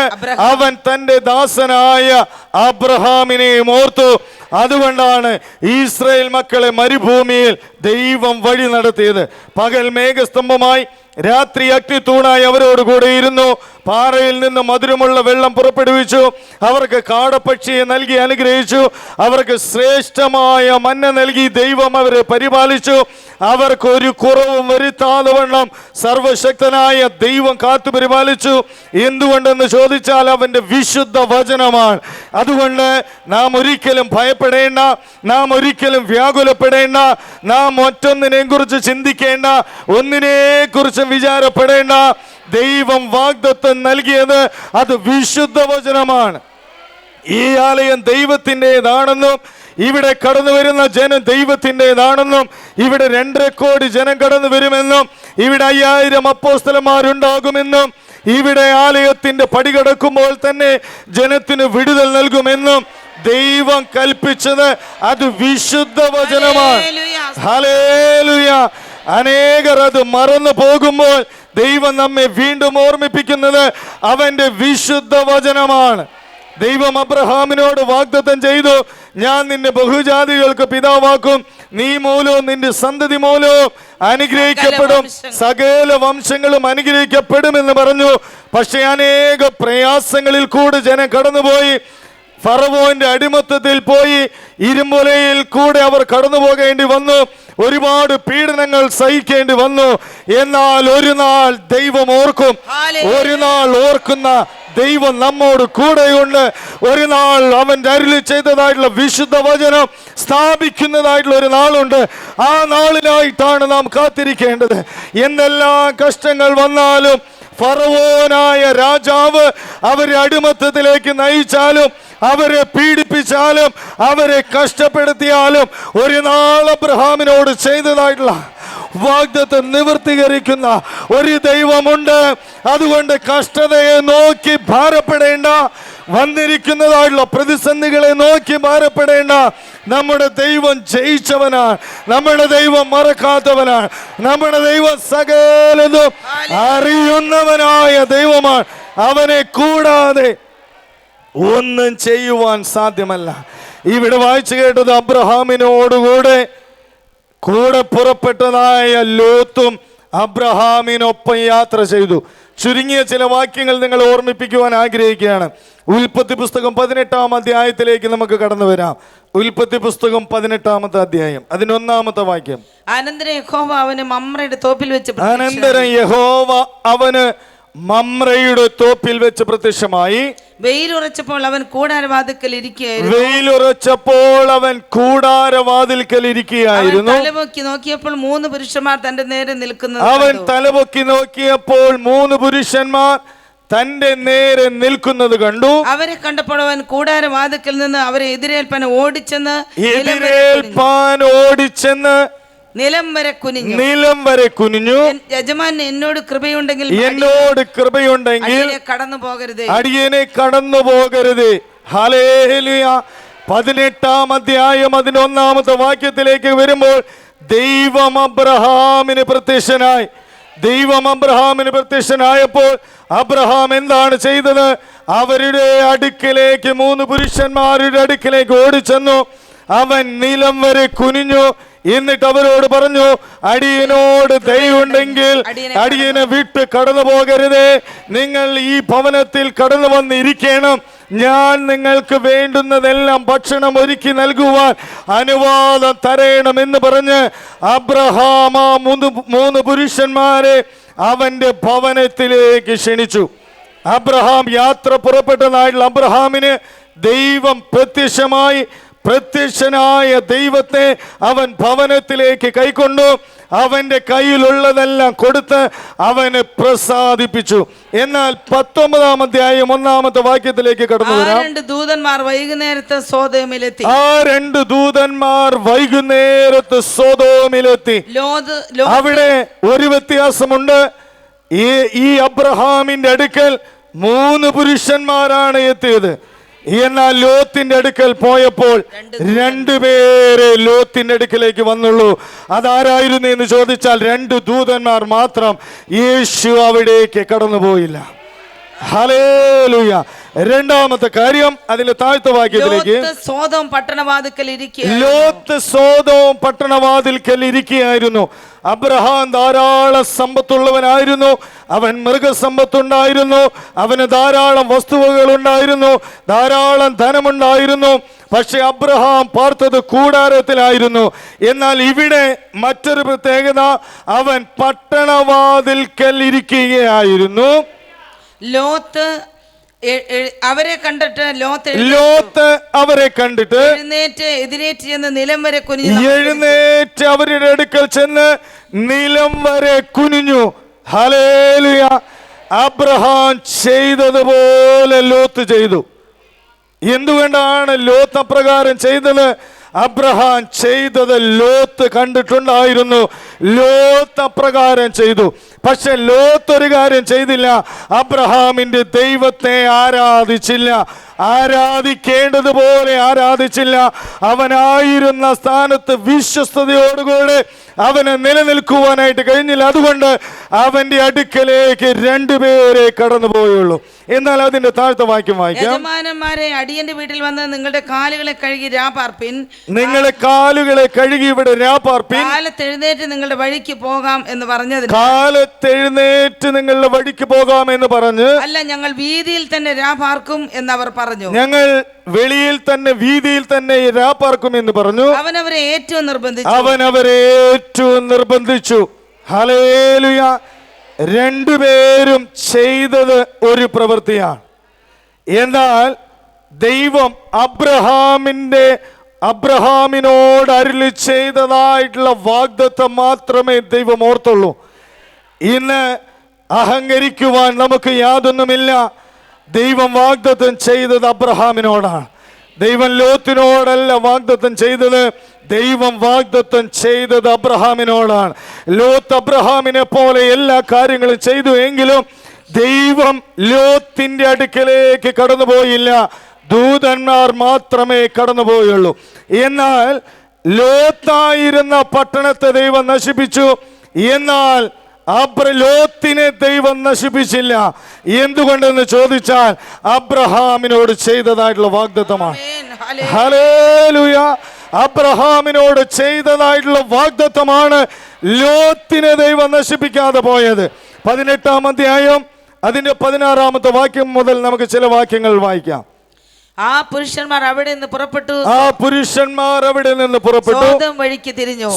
Speaker 1: അവൻ തന്റെ ദാസനായ അബ്രഹാമിനെയും ഓർത്തു. അതുകൊണ്ടാണ് ഇസ്രായേൽ മക്കളെ മരുഭൂമിയിൽ ദൈവം വഴി നടത്തിയത്. പകൽ മേഘസ്തംഭമായി, രാത്രി അഗ്നിത്തൂണായി അവരോട് കൂടെ ഇരുന്നു. പാറയിൽ നിന്ന് മധുരമുള്ള വെള്ളം പുറപ്പെടുവിച്ചു. അവർക്ക് കാടപ്പക്ഷിയെ നൽകി അനുഗ്രഹിച്ചു. അവർക്ക് ശ്രേഷ്ഠമായ മന്ന നൽകി ദൈവം അവരെ പരിപാലിച്ചു. അവർക്ക് ഒരു കുറവും വരുത്താതെ വണ്ണം സർവശക്തനായ ദൈവം കാത്തു പരിപാലിച്ചു. എന്തുകൊണ്ടെന്ന് ചോദിച്ചാൽ അവന്റെ വിശുദ്ധ വചനമാണ്. അതുകൊണ്ട് നാം ഒരിക്കലും ഭയപ്പെടേണ്ട, നാം ഒരിക്കലും വ്യാകുലപ്പെടേണ്ട, നാം മറ്റൊന്നിനെ കുറിച്ച് ചിന്തിക്കേണ്ട, ഒന്നിനെ കുറിച്ച് വിചാരപ്പെടേണ്ട. ദൈവം വാഗ്ദത്തം നൽകിയത് അത് വിശുദ്ധ വചനമാണ്. ഈ ആലയം ദൈവത്തിൻ്റെതാണെന്നും ഇവിടെ കടന്നു വരുന്ന ജനം ദൈവത്തിൻ്റെതാണെന്നും ഇവിടെ 2.5 കോടി ജനം കടന്നു വരുമെന്നും ഇവിടെ 5000 അപ്പോസ്തലന്മാരുണ്ടാകുമെന്നും ഇവിടെ ആലയത്തിന്റെ പടി കടക്കുമ്പോൾ തന്നെ ജനത്തിന് വിടുതൽ നൽകുമെന്നും ദൈവം കൽപ്പിച്ചത് അത് വിശുദ്ധ വചനമാണ്.
Speaker 2: ഹല്ലേലൂയ.
Speaker 1: ഹല്ലേലൂയ. അനേകർ അത് മറന്നു പോകുമ്പോൾ ദൈവം നമ്മെ വീണ്ടും ഓർമ്മിപ്പിക്കുന്നത് അവന്റെ വിശുദ്ധ വചനമാണ്. ദൈവം അബ്രഹാമിനോട് വാഗ്ദത്തം ചെയ്തു, ഞാൻ നിന്നെ ബഹുജാതികൾക്ക് പിതാവാക്കും, നീ മൂലവും നിന്റെ സന്തതി മൂലവും അനുഗ്രഹിക്കപ്പെടും, സകല വംശങ്ങളും അനുഗ്രഹിക്കപ്പെടുമെന്ന് പറഞ്ഞു. പക്ഷെ അനേക പ്രയാസങ്ങളിൽ കൂടെ ജനം കടന്നുപോയി. ഫറവോന്റെ അടിമത്തത്തിൽ പോയി ഇരുമ്പുലയിൽ കൂടെ അവർ കടന്നു പോകേണ്ടി വന്നു. ഒരുപാട് പീഡനങ്ങൾ സഹിക്കേണ്ടി വന്നു. എന്നാൽ ഒരു നാൾ ദൈവം ഓർക്കും. ഒരു നാൾ ഓർക്കുന്ന ദൈവം നമ്മോട് കൂടെയുണ്ട്. ഒരു നാൾ അവൻ അരുളി ചെയ്തതായിട്ടുള്ള വിശുദ്ധ വചനം സ്ഥാപിക്കുന്നതായിട്ടുള്ള ഒരു നാളുണ്ട്. ആ നാളിനായിട്ടാണ് നാം കാത്തിരിക്കേണ്ടത്. എന്തെല്ലാം കഷ്ടങ്ങൾ വന്നാലും, ഫറവോനായ രാജാവ് അവരെ അടിമത്തത്തിലേക്ക് നയിച്ചാലും, അവരെ പീഡിപ്പിച്ചാലും, അവരെ കഷ്ടപ്പെടുത്തിയാലും, ഒരു നാൾ അബ്രഹാമിനോട് ചെയ്തതായിട്ടുള്ള വാഗ്ദത്തം നിവർത്തീകരിക്കുന്ന ഒരു ദൈവമുണ്ട്. അതുകൊണ്ട് കഷ്ടതയെ നോക്കി ഭാരപ്പെടേണ്ട, വന്നിരിക്കുന്നതായിട്ടുള്ള പ്രതിസന്ധികളെ നോക്കി ഭാരപ്പെടേണ്ട. നമ്മുടെ ദൈവം ജയിച്ചവനാണ്. നമ്മുടെ ദൈവം മറക്കാത്തവനാണ്. നമ്മുടെ ദൈവം സകലതും അറിയുന്നവനായ ദൈവമാണ്. അവനെ കൂടാതെ ഒന്നും ചെയ്യുവാൻ സാധ്യമല്ല. ഇവിടെ വായിച്ചു കേട്ടത് അബ്രഹാമിനോടുകൂടെ കൂടെ പുറപ്പെട്ടതായ ലോത്തും അബ്രഹാമിനൊപ്പം യാത്ര ചെയ്തു. ചുരുങ്ങിയ ചില വാക്യങ്ങൾ നിങ്ങൾ ഓർമ്മിപ്പിക്കുവാൻ ആഗ്രഹിക്കുകയാണ്. ഉൽപ്പത്തി പുസ്തകം 18-ാം അധ്യായത്തിലേക്ക് നമുക്ക് കടന്നു വരാം. ഉൽപ്പത്തി പുസ്തകം 18-ാമത്തെ അധ്യായം, അതിന് 1-ാമത്തെ വാക്യം.
Speaker 2: അനന്തരം യഹോവ അവന് മമ്രയുടെ തോപ്പിൽ വെച്ച്
Speaker 1: അനന്തരം യഹോവ അവന് മമ്രയുടെ തോപ്പിൽ വെച്ച് പ്രത്യക്ഷമായി.
Speaker 2: വെയിലുറച്ചപ്പോൾ അവൻ കൂടാരവാതിൽക്കൽ ഇരിക്കുകയായിരുന്നു.
Speaker 1: വെയിലുറച്ചപ്പോൾ അവൻ കൂടാരവാതിൽക്കൽ ഇരിക്കുകയായിരുന്നു.
Speaker 2: തലപൊക്കി നോക്കിയപ്പോൾ 3 പുരുഷന്മാർ തന്റെ നേരെ നിൽക്കുന്നത്.
Speaker 1: അവൻ തലപൊക്കി നോക്കിയപ്പോൾ 3 പുരുഷന്മാർ തന്റെ നേരെ നിൽക്കുന്നത് കണ്ടു.
Speaker 2: അവരെ കണ്ടപ്പോൾ അവൻ കൂടാരവാതിൽക്കൽ നിന്ന് അവരെ എതിരേൽപ്പാൻ ഓടിച്ചെന്ന് നിലം വരെ കുനിഞ്ഞു. യജമാൻ എന്നോട് കൃപയുണ്ടെങ്കിൽ കടന്നു പോകരുതേ,
Speaker 1: അടിയനെ കടന്നു പോകരുതേ. ഹല്ലേലൂയ. 18-ാം അധ്യായം അതിന് 1-ാമത്തെ വാക്യത്തിലേക്ക് വരുമ്പോൾ ദൈവം അബ്രഹാമിന് പ്രത്യക്ഷനായപ്പോൾ അബ്രഹാം എന്താണ് ചെയ്തത്? അവരുടെ അടുക്കിലേക്ക് 3 പുരുഷന്മാരുടെ അടുക്കിലേക്ക് ഓടിച്ചെന്നു. അവൻ നിലം വരെ കുനിഞ്ഞു. എന്നിട്ട് അവരോട് പറഞ്ഞു, അടിയനോട് ദയവുണ്ടെങ്കിൽ അടിയനെ വിട്ട് കടന്നു പോകരുതേ. നിങ്ങൾ ഈ ഭവനത്തിൽ കടന്നു വന്നിരിക്കണം. ഞാൻ നിങ്ങൾക്ക് വേണ്ടുന്നതെല്ലാം ഭക്ഷണം ഒരുക്കി നൽകുവാൻ അനുവാദം തരണമെന്ന് പറഞ്ഞ് അബ്രഹാം ആ 3 പുരുഷന്മാരെ അവന്റെ ഭവനത്തിലേക്ക് ക്ഷണിച്ചു. അബ്രഹാം യാത്ര പുറപ്പെട്ടതായിട്ടുള്ള അബ്രഹാമിന് ദൈവം പ്രത്യക്ഷനായ ദൈവത്തെ അവൻ ഭവനത്തിലേക്ക് കൈക്കൊണ്ടു. അവന്റെ കയ്യിലുള്ളതെല്ലാം കൊടുത്ത് അവനെ പ്രസാദിപ്പിച്ചു. എന്നാൽ 19-ാം അധ്യായം 1-ാമത്തെ വാക്യത്തിലേക്ക് കടന്നു വരാം.
Speaker 2: 2 ദൂതന്മാർ വൈകുന്നേരത്ത് സോദോമിലെത്തി.
Speaker 1: 2 ദൂതന്മാർ വൈകുന്നേരത്ത് സോദോമിലെത്തി. അവിടെ ഒരു വ്യത്യാസമുണ്ട്. ഈ അബ്രഹാമിന്റെ അടുക്കൽ 3 പുരുഷന്മാരാണ് എത്തിയത്. എന്നാൽ ലോത്തിന്റെ അടുക്കൽ പോയപ്പോൾ 2 പേരെ ലോത്തിന്റെ അടുക്കലേക്ക് വന്നുള്ളൂ. അതാരായിരുന്നു എന്ന് ചോദിച്ചാൽ 2 ദൂതന്മാർ മാത്രം. യേശു അവിടേക്ക് കടന്നുപോയില്ല. ഹല്ലേലൂയ. 2-ാമത്തെ കാര്യം അതിന്റെ താഴത്തെ വാക്യത്തിലേക്ക്.
Speaker 2: ലോത്ത് സോദോം
Speaker 1: പട്ടണവാതിൽക്കൽ ഇരിക്കുകയായിരുന്നു. അബ്രഹാം ധാരാളം സമ്പത്തുള്ളവനായിരുന്നു. അവൻ മൃഗസമ്പത്തുണ്ടായിരുന്നു. അവന് ധാരാളം വസ്തുവകൾ ഉണ്ടായിരുന്നു. ധാരാളം ധനമുണ്ടായിരുന്നു. പക്ഷെ അബ്രഹാം പാർത്തത് കൂടാരത്തിലായിരുന്നു. എന്നാൽ ഇവിടെ മറ്റൊരു പ്രത്യേകത, അവൻ പട്ടണവാതിൽക്കൽ ഇരിക്കുകയായിരുന്നു.
Speaker 2: ലോത്ത് അവരെ കണ്ടിട്ട് എതിരേറ്റ് ചെന്ന് നിലം വരെ
Speaker 1: എഴുന്നേറ്റ് അവരുടെ അടുക്കൽ ചെന്ന് നിലം വരെ കുനിഞ്ഞു. ഹല്ലേലൂയ. അബ്രഹാം ചെയ്തതുപോലെ ലോത്ത് ചെയ്തു. എന്തുകൊണ്ടാണ് ലോത്ത് അപ്രകാരം ചെയ്തത്? അബ്രഹാം ചെയ്തത് ലോത്ത് കണ്ടിട്ടുണ്ടായിരുന്നു. ലോത്ത് അപ്രകാരം ചെയ്തു. പക്ഷെ ലോത്ത് ഒരു കാര്യം ചെയ്തില്ല, അബ്രഹാമിന്റെ ദൈവത്തെ ആരാധിച്ചില്ല, ആരാധിക്കേണ്ടതുപോലെ ആരാധിച്ചില്ല. അവനായിരുന്ന സ്ഥാനത്ത് വിശ്വസ്തയോടുകൂടെ അവന് നിലനിൽക്കുവാനായിട്ട് കഴിഞ്ഞില്ല. അതുകൊണ്ട് അവന്റെ അടുക്കലേക്ക് രണ്ടുപേരെ കടന്നുപോയുള്ളൂ. എന്നാൽ അതിന്റെ താഴത്തെ വാക്യം വായിക്കാം.
Speaker 2: യജമാനന്മാരെ, അടിയന്റെ വീട്ടിൽ വന്ന് നിങ്ങളുടെ കാലുകളെ കഴുകി രാപാർപ്പിൻ.
Speaker 1: നിങ്ങളെ കാലുകളെ കഴുകി ഇവിടെ രാപാർപ്പിൻ.
Speaker 2: കാലത്തെഴുന്നേറ്റ് നിങ്ങളുടെ വഴിക്ക് പോകാം എന്ന് പറഞ്ഞത്.
Speaker 1: കാലത്തെഴുന്നേറ്റ് നിങ്ങളുടെ വഴിക്ക് പോകാം എന്ന് പറഞ്ഞ്,
Speaker 2: അല്ല, ഞങ്ങൾ വീതിയിൽ തന്നെ രാപാർക്കും എന്നവർ പറഞ്ഞു.
Speaker 1: ഞങ്ങൾ വെളിയിൽ തന്നെ വീതിയിൽ തന്നെ രാപ്പാർക്കും എന്ന് പറഞ്ഞു.
Speaker 2: അവനവരെ ഏറ്റവും നിർബന്ധിച്ചു.
Speaker 1: ഹല്ലേലൂയ. രണ്ടുപേരും ചെയ്തത് ഒരു പ്രവൃത്തിയാണ്. എന്നാൽ ദൈവം അബ്രഹാമിനോട് അരുളി ചെയ്തതായിട്ടുള്ള വാഗ്ദത്തം മാത്രമേ ദൈവം ഓർത്തുള്ളൂ. ഇന്ന് അഹങ്കരിക്കുവാൻ നമുക്ക് യാതൊന്നുമില്ല. ദൈവം വാഗ്ദത്തം ചെയ്തത് അബ്രഹാമിനോടാണ്. ദൈവം ലോത്തിനോടല്ല വാഗ്ദത്തം ചെയ്തത്, ദൈവം വാഗ്ദത്തം ചെയ്തത് അബ്രഹാമിനോടാണ്. ലോത്ത് അബ്രഹാമിനെ പോലെ എല്ലാ കാര്യങ്ങളും ചെയ്തു, എങ്കിലും ദൈവം ലോത്തിന്റെ അടുക്കലേക്ക് കടന്നുപോയില്ല. ദൂതന്മാർ മാത്രമേ കടന്നുപോയുള്ളൂ. എന്നാൽ ലോത്തായിരുന്ന പട്ടണത്തെ ദൈവം നശിപ്പിച്ചു. എന്നാൽ ലോത്തിനെ ദൈവം നശിപ്പിച്ചില്ല. എന്തുകൊണ്ടെന്ന് ചോദിച്ചാൽ അബ്രഹാമിനോട് ചെയ്തതായിട്ടുള്ള വാഗ്ദത്തമാണ്. ഹല്ലേലൂയ. അബ്രഹാമിനോട് ചെയ്തതായിട്ടുള്ള വാഗ്ദത്തമാണ് ലോത്തിനെ ദൈവം നശിപ്പിക്കാതെ പോയത്. 18-ാം അധ്യായം അതിന്റെ 16-ാമത്തെ വാക്യം മുതൽ നമുക്ക് ചില വാക്യങ്ങൾ വായിക്കാം.
Speaker 2: ആ പുരുഷന്മാർ അവിടെ നിന്ന് പുറപ്പെട്ടു.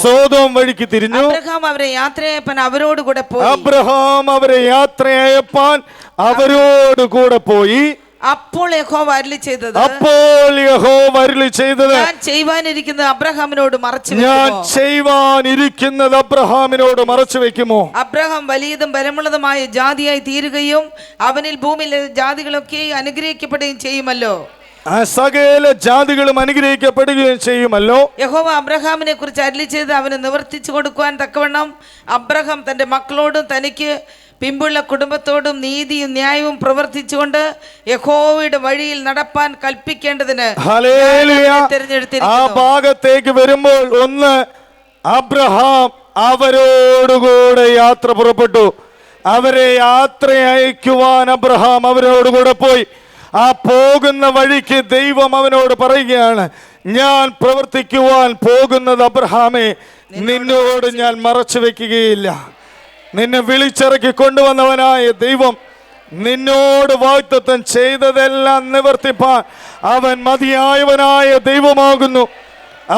Speaker 2: സോദോം വഴിക്ക് തിരിഞ്ഞു. അബ്രഹാം അവരെ യാത്രയയപ്പാൻ അവരോടുകൂടെ പോയി. അപ്പോൾ യഹോവ അരുളി ചെയ്തത്, ഞാൻ ചെയ്യുവാനിരിക്കുന്നത് അബ്രഹാമിനോട് മറച്ചു വെക്കുമോ? അബ്രഹാം വലിയതും ബലമുള്ളതുമായ ജാതിയായി തീരുകയും അവനിൽ ഭൂമിയിലെ ജാതികളൊക്കെ അനുഗ്രഹിക്കപ്പെടുകയും ചെയ്യുമല്ലോ. സകല ജാതികളും അനുഗ്രഹിക്കപ്പെടുകയും ചെയ്യുമല്ലോ. യഹോവ അബ്രഹാമിനെ കുറിച്ച് അരുളി ചെയ്ത് അവന് നിവർത്തിച്ചു കൊടുക്കുവാൻ തക്കവണ്ണം അബ്രഹാം തന്റെ മക്കളോടും തനിക്ക് പിമ്പുള്ള കുടുംബത്തോടും നീതിയും ന്യായവും പ്രവർത്തിച്ചുകൊണ്ട് യഹോവയുടെ വഴിയിൽ നടപ്പാൻ കൽപ്പിക്കേണ്ടതിന് തിരഞ്ഞെടുത്തിരിക്കുന്നു. ആ ഭാഗത്തേക്ക് വരുമ്പോൾ ഒന്ന്, അബ്രഹാം അവരോടുകൂടെ യാത്ര പുറപ്പെട്ടു. അവരെ യാത്ര അയക്കുവാൻ അബ്രഹാം അവരോടുകൂടെ പോയി. ആ പോകുന്ന വഴിക്ക് ദൈവം അവനോട് പറയുകയാണ്, ഞാൻ പ്രവർത്തിക്കുവാൻ പോകുന്നത് അബ്രഹാമേ, നിന്നോട് ഞാൻ മറച്ചു വെക്കുകയില്ല. നിന്നെ വിളിച്ചിറക്കി കൊണ്ടുവന്നവനായ ദൈവം നിന്നോട് വാഗ്ദത്തം ചെയ്തതെല്ലാം നിവർത്തിപ്പാൻ അവൻ മതിയായവനായ ദൈവമാകുന്നു.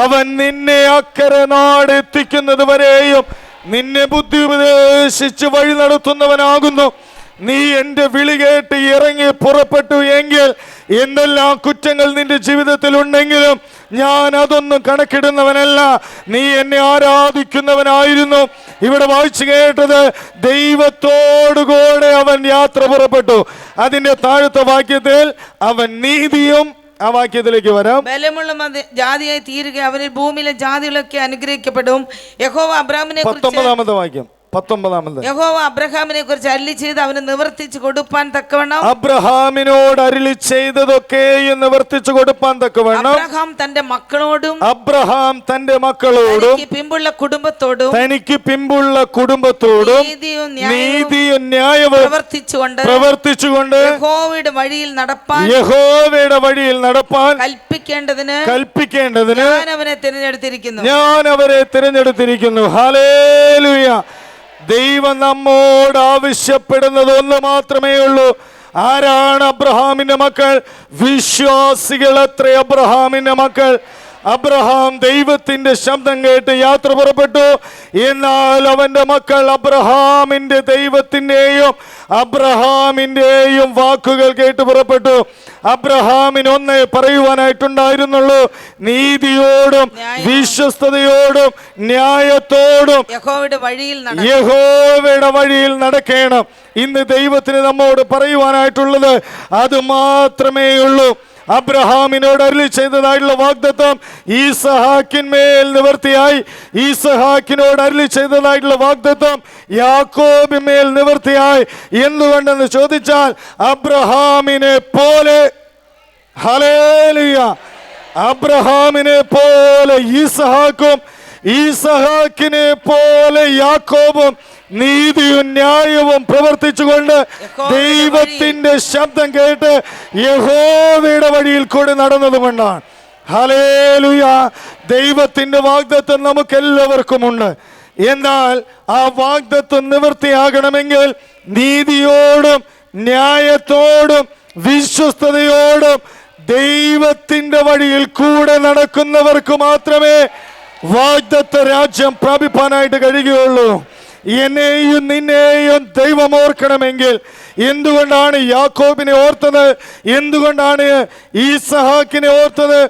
Speaker 2: അവൻ നിന്നെ അക്കരെ നാട് എത്തിക്കുന്നത് വരെയും നിന്നെ ബുദ്ധി ഉപദേശിച്ച് വഴി നടത്തുന്നവനാകുന്നു. നീ എൻ്റെ വിളി കേട്ട് ഇറങ്ങി പുറപ്പെട്ടു എങ്കിൽ എന്തെല്ലാം കുറ്റങ്ങൾ നിന്റെ ജീവിതത്തിൽ ഉണ്ടെങ്കിലും ഞാൻ അതൊന്നും കണക്കിടുന്നവനല്ല. നീ എന്നെ ആരാധിക്കുന്നവനായിരുന്നു. ഇവിടെ വായിച്ചു കേട്ടത്, ദൈവത്തോടുകൂടെ അവൻ യാത്ര പുറപ്പെട്ടു. അതിന്റെ താഴത്തെ വാക്യത്തിൽ അവൻ നീതിയും, ആ വാക്യത്തിലേക്ക് വരാം, ബലമുള്ള ജാതിയായി തീരുക, അവനിൽ ഭൂമിയിലെ ജാതികളൊക്കെ അനുഗ്രഹിക്കപ്പെടും. യഹോവ അബ്രഹാമിനെ കുറിച്ച് 19-ാമത്തെ വാക്യം. 19-ാമത്, യഹോവ അബ്രഹാമിനെ കുറിച്ച് അരുളി ചെയ്ത് അവന് നിവർത്തിച്ചു കൊടുപ്പാൻ തക്കവണ്ണം, അബ്രഹാമിനോട് അരുളി ചെയ്തതൊക്കെയും നിവർത്തിച്ചു കൊടുപ്പാൻ തക്കവണ്ണം അബ്രഹാം തന്റെ മക്കളോടും തനിക്ക് പിമ്പുള്ള കുടുംബത്തോടും നീതിയും ന്യായവും പ്രവർത്തിച്ചുകൊണ്ട് യഹോവയുടെ വഴിയിൽ നടപ്പാൻ കൽപ്പിക്കേണ്ടതിന് ഞാൻ അവരെ തിരഞ്ഞെടുത്തിരിക്കുന്നു. ഹല്ലേലൂയ. ദൈവം നമ്മോട് ആവശ്യപ്പെടുന്നത് ഒന്ന് മാത്രമേ ഉള്ളൂ. ആരാണ് അബ്രഹാമിന്റെ മക്കൾ? വിശ്വാസികൾ അത്രേ അബ്രഹാമിന്റെ മക്കൾ. അബ്രഹാം ദൈവത്തിന്റെ ശബ്ദം കേട്ട് യാത്ര പുറപ്പെട്ടു. എന്നാൽ അവന്റെ മക്കൾ അബ്രഹാമിന്റെ ദൈവത്തിന്റെയും വാക്കുകൾ കേട്ട് പുറപ്പെട്ടു. അബ്രഹാമിന് ഒന്നേ പറയുവാനായിട്ടുണ്ടായിരുന്നുള്ളൂ, നീതിയോടും വിശ്വസ്തയോടും ന്യായത്തോടും യഹോവയുടെ വഴിയിൽ നടക്കണം. ഇന്ന് ദൈവത്തിന് നമ്മോട് പറയുവാനായിട്ടുള്ളത് അത് മാത്രമേ ഉള്ളൂ.
Speaker 1: അബ്രഹാമിനോട് അരുളി ചെയ്തതായിട്ടുള്ള വാഗ്ദത്തം ഈസഹാക്കിന്മേൽ നിവൃത്തിയായി. ഈസഹാക്കിനോട് അരുളി ചെയ്തതായിട്ടുള്ള വാഗ്ദത്തം യാക്കോബിന്മേൽ നിവൃത്തിയായി. എന്തുകൊണ്ടെന്ന് ചോദിച്ചാൽ അബ്രഹാമിനെ പോലെ, ഹല്ലേലൂയ, അബ്രഹാമിനെ പോലെ ഈസഹാക്കും, ഈസഹാക്കിനെ പോലെ യാക്കോബും നീതിയും ന്യായവും പ്രവർത്തിച്ചുകൊണ്ട് ദൈവത്തിന്റെ ശബ്ദം കേട്ട് യഹോവയുടെ വഴിയിൽ കൂടി നടന്നതുകൊണ്ടാണ്. ഹല്ലേലൂയ. ദൈവത്തിന്റെ വാഗ്ദത്തം നമുക്കെല്ലാവർക്കുമുണ്ട്. എന്നാൽ ആ വാഗ്ദത്തം നിവൃത്തിയാകണമെങ്കിൽ നീതിയോടും ന്യായത്തോടും വിശ്വസ്തയോടും ദൈവത്തിന്റെ വഴിയിൽ കൂടെ നടക്കുന്നവർക്ക് മാത്രമേ വാഗ്ദത്ത രാജ്യം പ്രാപിപ്പാനായിട്ട് കഴിയുകയുള്ളൂ. എന്നെയും നിന്നെയും ദൈവം ഓർക്കണമെങ്കിൽ എന്തുകൊണ്ടാണ് യാക്കോബിനെ ഓർത്തത്? എന്തുകൊണ്ടാണ് ഈസഹാക്കിനെ ഓർത്തത്?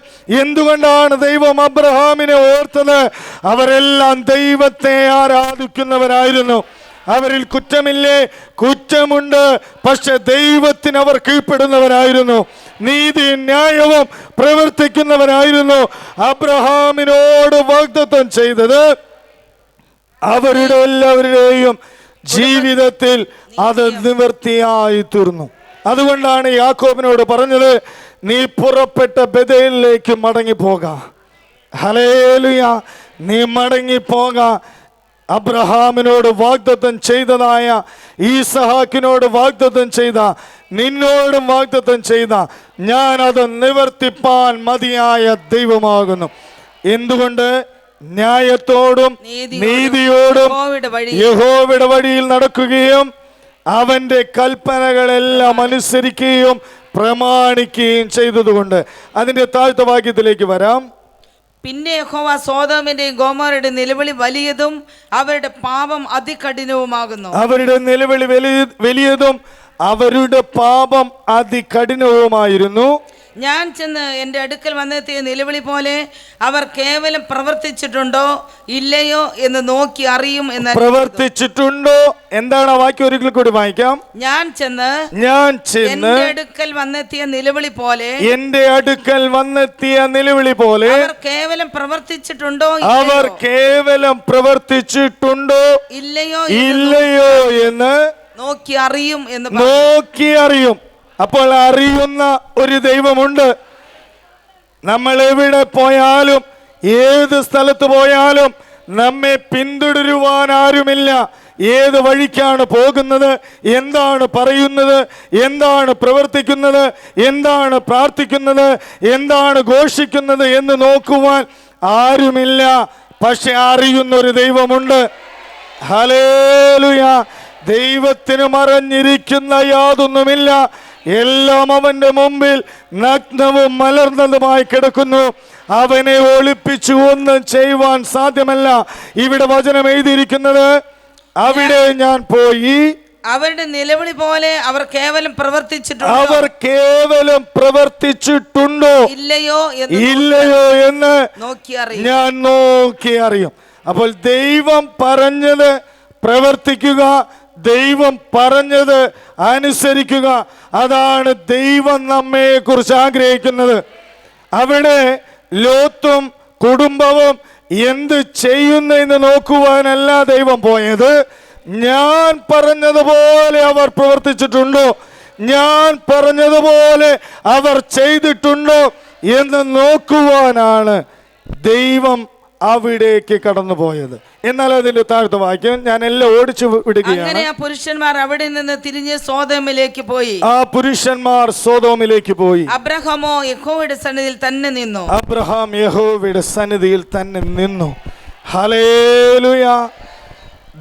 Speaker 1: എന്തുകൊണ്ടാണ് ദൈവം അബ്രഹാമിനെ ഓർത്തത്? അവരെല്ലാം ദൈവത്തെ ആരാധിക്കുന്നവരായിരുന്നു. അവരിൽ കുറ്റമില്ലേ? കുറ്റമുണ്ട്. പക്ഷെ ദൈവത്തിന് അവർ കീഴ്പ്പെടുന്നവരായിരുന്നു. നീതി ന്യായവും പ്രവർത്തിക്കുന്നവരായിരുന്നു. അബ്രഹാമിനോട് വാഗ്ദത്തം ചെയ്തത് അവരുടെ എല്ലാവരുടെയും ജീവിതത്തിൽ അത് നിവൃത്തിയായി തീർന്നു. അതുകൊണ്ടാണ് യാക്കോബിനോട് പറഞ്ഞത്, നീ പുറപ്പെട്ട ബേഥേലിലേക്ക് മടങ്ങിപ്പോക. ഹല്ലേലൂയ. നീ മടങ്ങിപ്പോക. അബ്രഹാമിനോട് വാഗ്ദത്തം ചെയ്തതായ, ഈസഹാക്കിനോട് വാഗ്ദത്തം ചെയ്ത, നിന്നോടും വാഗ്ദത്തം ചെയ്ത ഞാൻ അത് നിവർത്തിപ്പാൻ മതിയായ ദൈവമാകുന്നു. എന്തുകൊണ്ട്? ന്യായത്തോടും നീതിയോടും യഹോവയുടെ വഴിയിൽ നടക്കുകയും അവന്റെ കൽപ്പനകളെല്ലാം അനുസരിക്കുകയും പ്രമാണിക്കുകയും ചെയ്തതുകൊണ്ട്. അതിന്റെ താഴ്ത്ത വാക്യത്തിലേക്ക് വരാം.
Speaker 2: പിന്നെ യഹോവ സോദോമിന്റെയും ഗോമോറയുടെയും നിലവിളി വലിയതും അവരുടെ പാപം അതികഠിനവുമാകുന്നു.
Speaker 1: അവരുടെ നിലവിളി വലിയതും അവരുടെ പാപം അതികഠിനവുമായിരുന്നു.
Speaker 2: ഞാൻ ചെന്ന് എൻ്റെ അടുക്കൽ വന്നെത്തിയ നിലവിളി പോലെ അവർ കേവലം പ്രവർത്തിച്ചിട്ടുണ്ടോ ഇല്ലയോ എന്ന് നോക്കി അറിയും എന്ന്.
Speaker 1: പ്രവർത്തിച്ചിട്ടുണ്ടോ എന്താണ് ആ വാക്യം? ഒരിക്കൽ കൂടി വായിക്കാം.
Speaker 2: ഞാൻ ചെന്ന് എൻ്റെ അടുക്കൽ വന്നെത്തിയ നിലവിളി പോലെ, എൻ്റെ അടുക്കൽ വന്നെത്തിയ നിലവിളി പോലെ അവർ കേവലം പ്രവർത്തിച്ചിട്ടുണ്ടോ, അവർ കേവലം പ്രവർത്തിച്ചിട്ടുണ്ടോ ഇല്ലയോ എന്ന് നോക്കി അറിയും എന്ന്. നോക്കി അറിയും. അപ്പോൾ അറിയുന്ന ഒരു ദൈവമുണ്ട്. നമ്മൾ എവിടെ പോയാലും ഏത് സ്ഥലത്ത് പോയാലും നമ്മെ പിന്തുടരുവാൻ ആരുമില്ല. ഏത് വഴിക്കാണ് പോകുന്നത്, എന്താണ് പറയുന്നത്, എന്താണ് പ്രവർത്തിക്കുന്നത്, എന്താണ് പ്രാർത്ഥിക്കുന്നത്, എന്താണ് ഘോഷിക്കുന്നത് എന്ന് നോക്കുവാൻ ആരുമില്ല. പക്ഷെ അറിയുന്നൊരു ദൈവമുണ്ട്. ഹല്ലേലൂയ. ദൈവത്തിന് മറഞ്ഞിരിക്കുന്ന യാതൊന്നുമില്ല. എല്ലാം അവന്റെ മുമ്പിൽ നഗ്നവും മലർന്നതുമായി കിടക്കുന്നു. അവനെ ഒളിപ്പിച്ചു ഒന്നും ചെയ്യുവാൻ സാധ്യമല്ല. ഇവിടെ വചനം എഴുതിയിരിക്കുന്നത്, അവിടെ ഞാൻ പോയി അവരുടെ നിലവിളി പോലെ അവർ കേവലം പ്രവർത്തിച്ചിട്ടുണ്ടോ, അവർ കേവലം പ്രവർത്തിച്ചിട്ടുണ്ടോ ഇല്ലയോ എന്ന് ഞാൻ നോക്കി അറിയും. അപ്പോൾ ദൈവം പറഞ്ഞത് പ്രവർത്തിക്കുക, ദൈവം പറഞ്ഞത് അനുസരിക്കുക, അതാണ് ദൈവം നമ്മെ കുറിച്ച് ആഗ്രഹിക്കുന്നത്. അവിടെ ലോത്തും കുടുംബവും എന്ത് ചെയ്യുന്നെന്ന് നോക്കുവാനല്ല ദൈവം പോയത്. ഞാൻ പറഞ്ഞതുപോലെ അവർ പ്രവർത്തിച്ചിട്ടുണ്ടോ, ഞാൻ പറഞ്ഞതുപോലെ അവർ ചെയ്തിട്ടുണ്ടോ എന്ന് നോക്കുവാനാണ് ദൈവം അവിടേക്ക് കടന്നുപോയത്. എന്നാൽ അതിന്റെ താഴ്ത്ത വാക്യം ഞാൻ എല്ലാം ഓടിച്ചു വിടുകയാണ്. പുരുഷന്മാർ അവിടെ നിന്ന് തിരിഞ്ഞ് സോദോമിലേക്ക് പോയി.
Speaker 1: ആ പുരുഷന്മാർ സോദോമിലേക്ക് പോയി.
Speaker 2: അബ്രഹാമോ യഹോവയുടെ സന്നിധിയിൽ തന്നെ നിന്നു.
Speaker 1: അബ്രഹാം യഹോവയുടെ സന്നിധിയിൽ തന്നെ നിന്നു. ഹല്ലേലൂയ.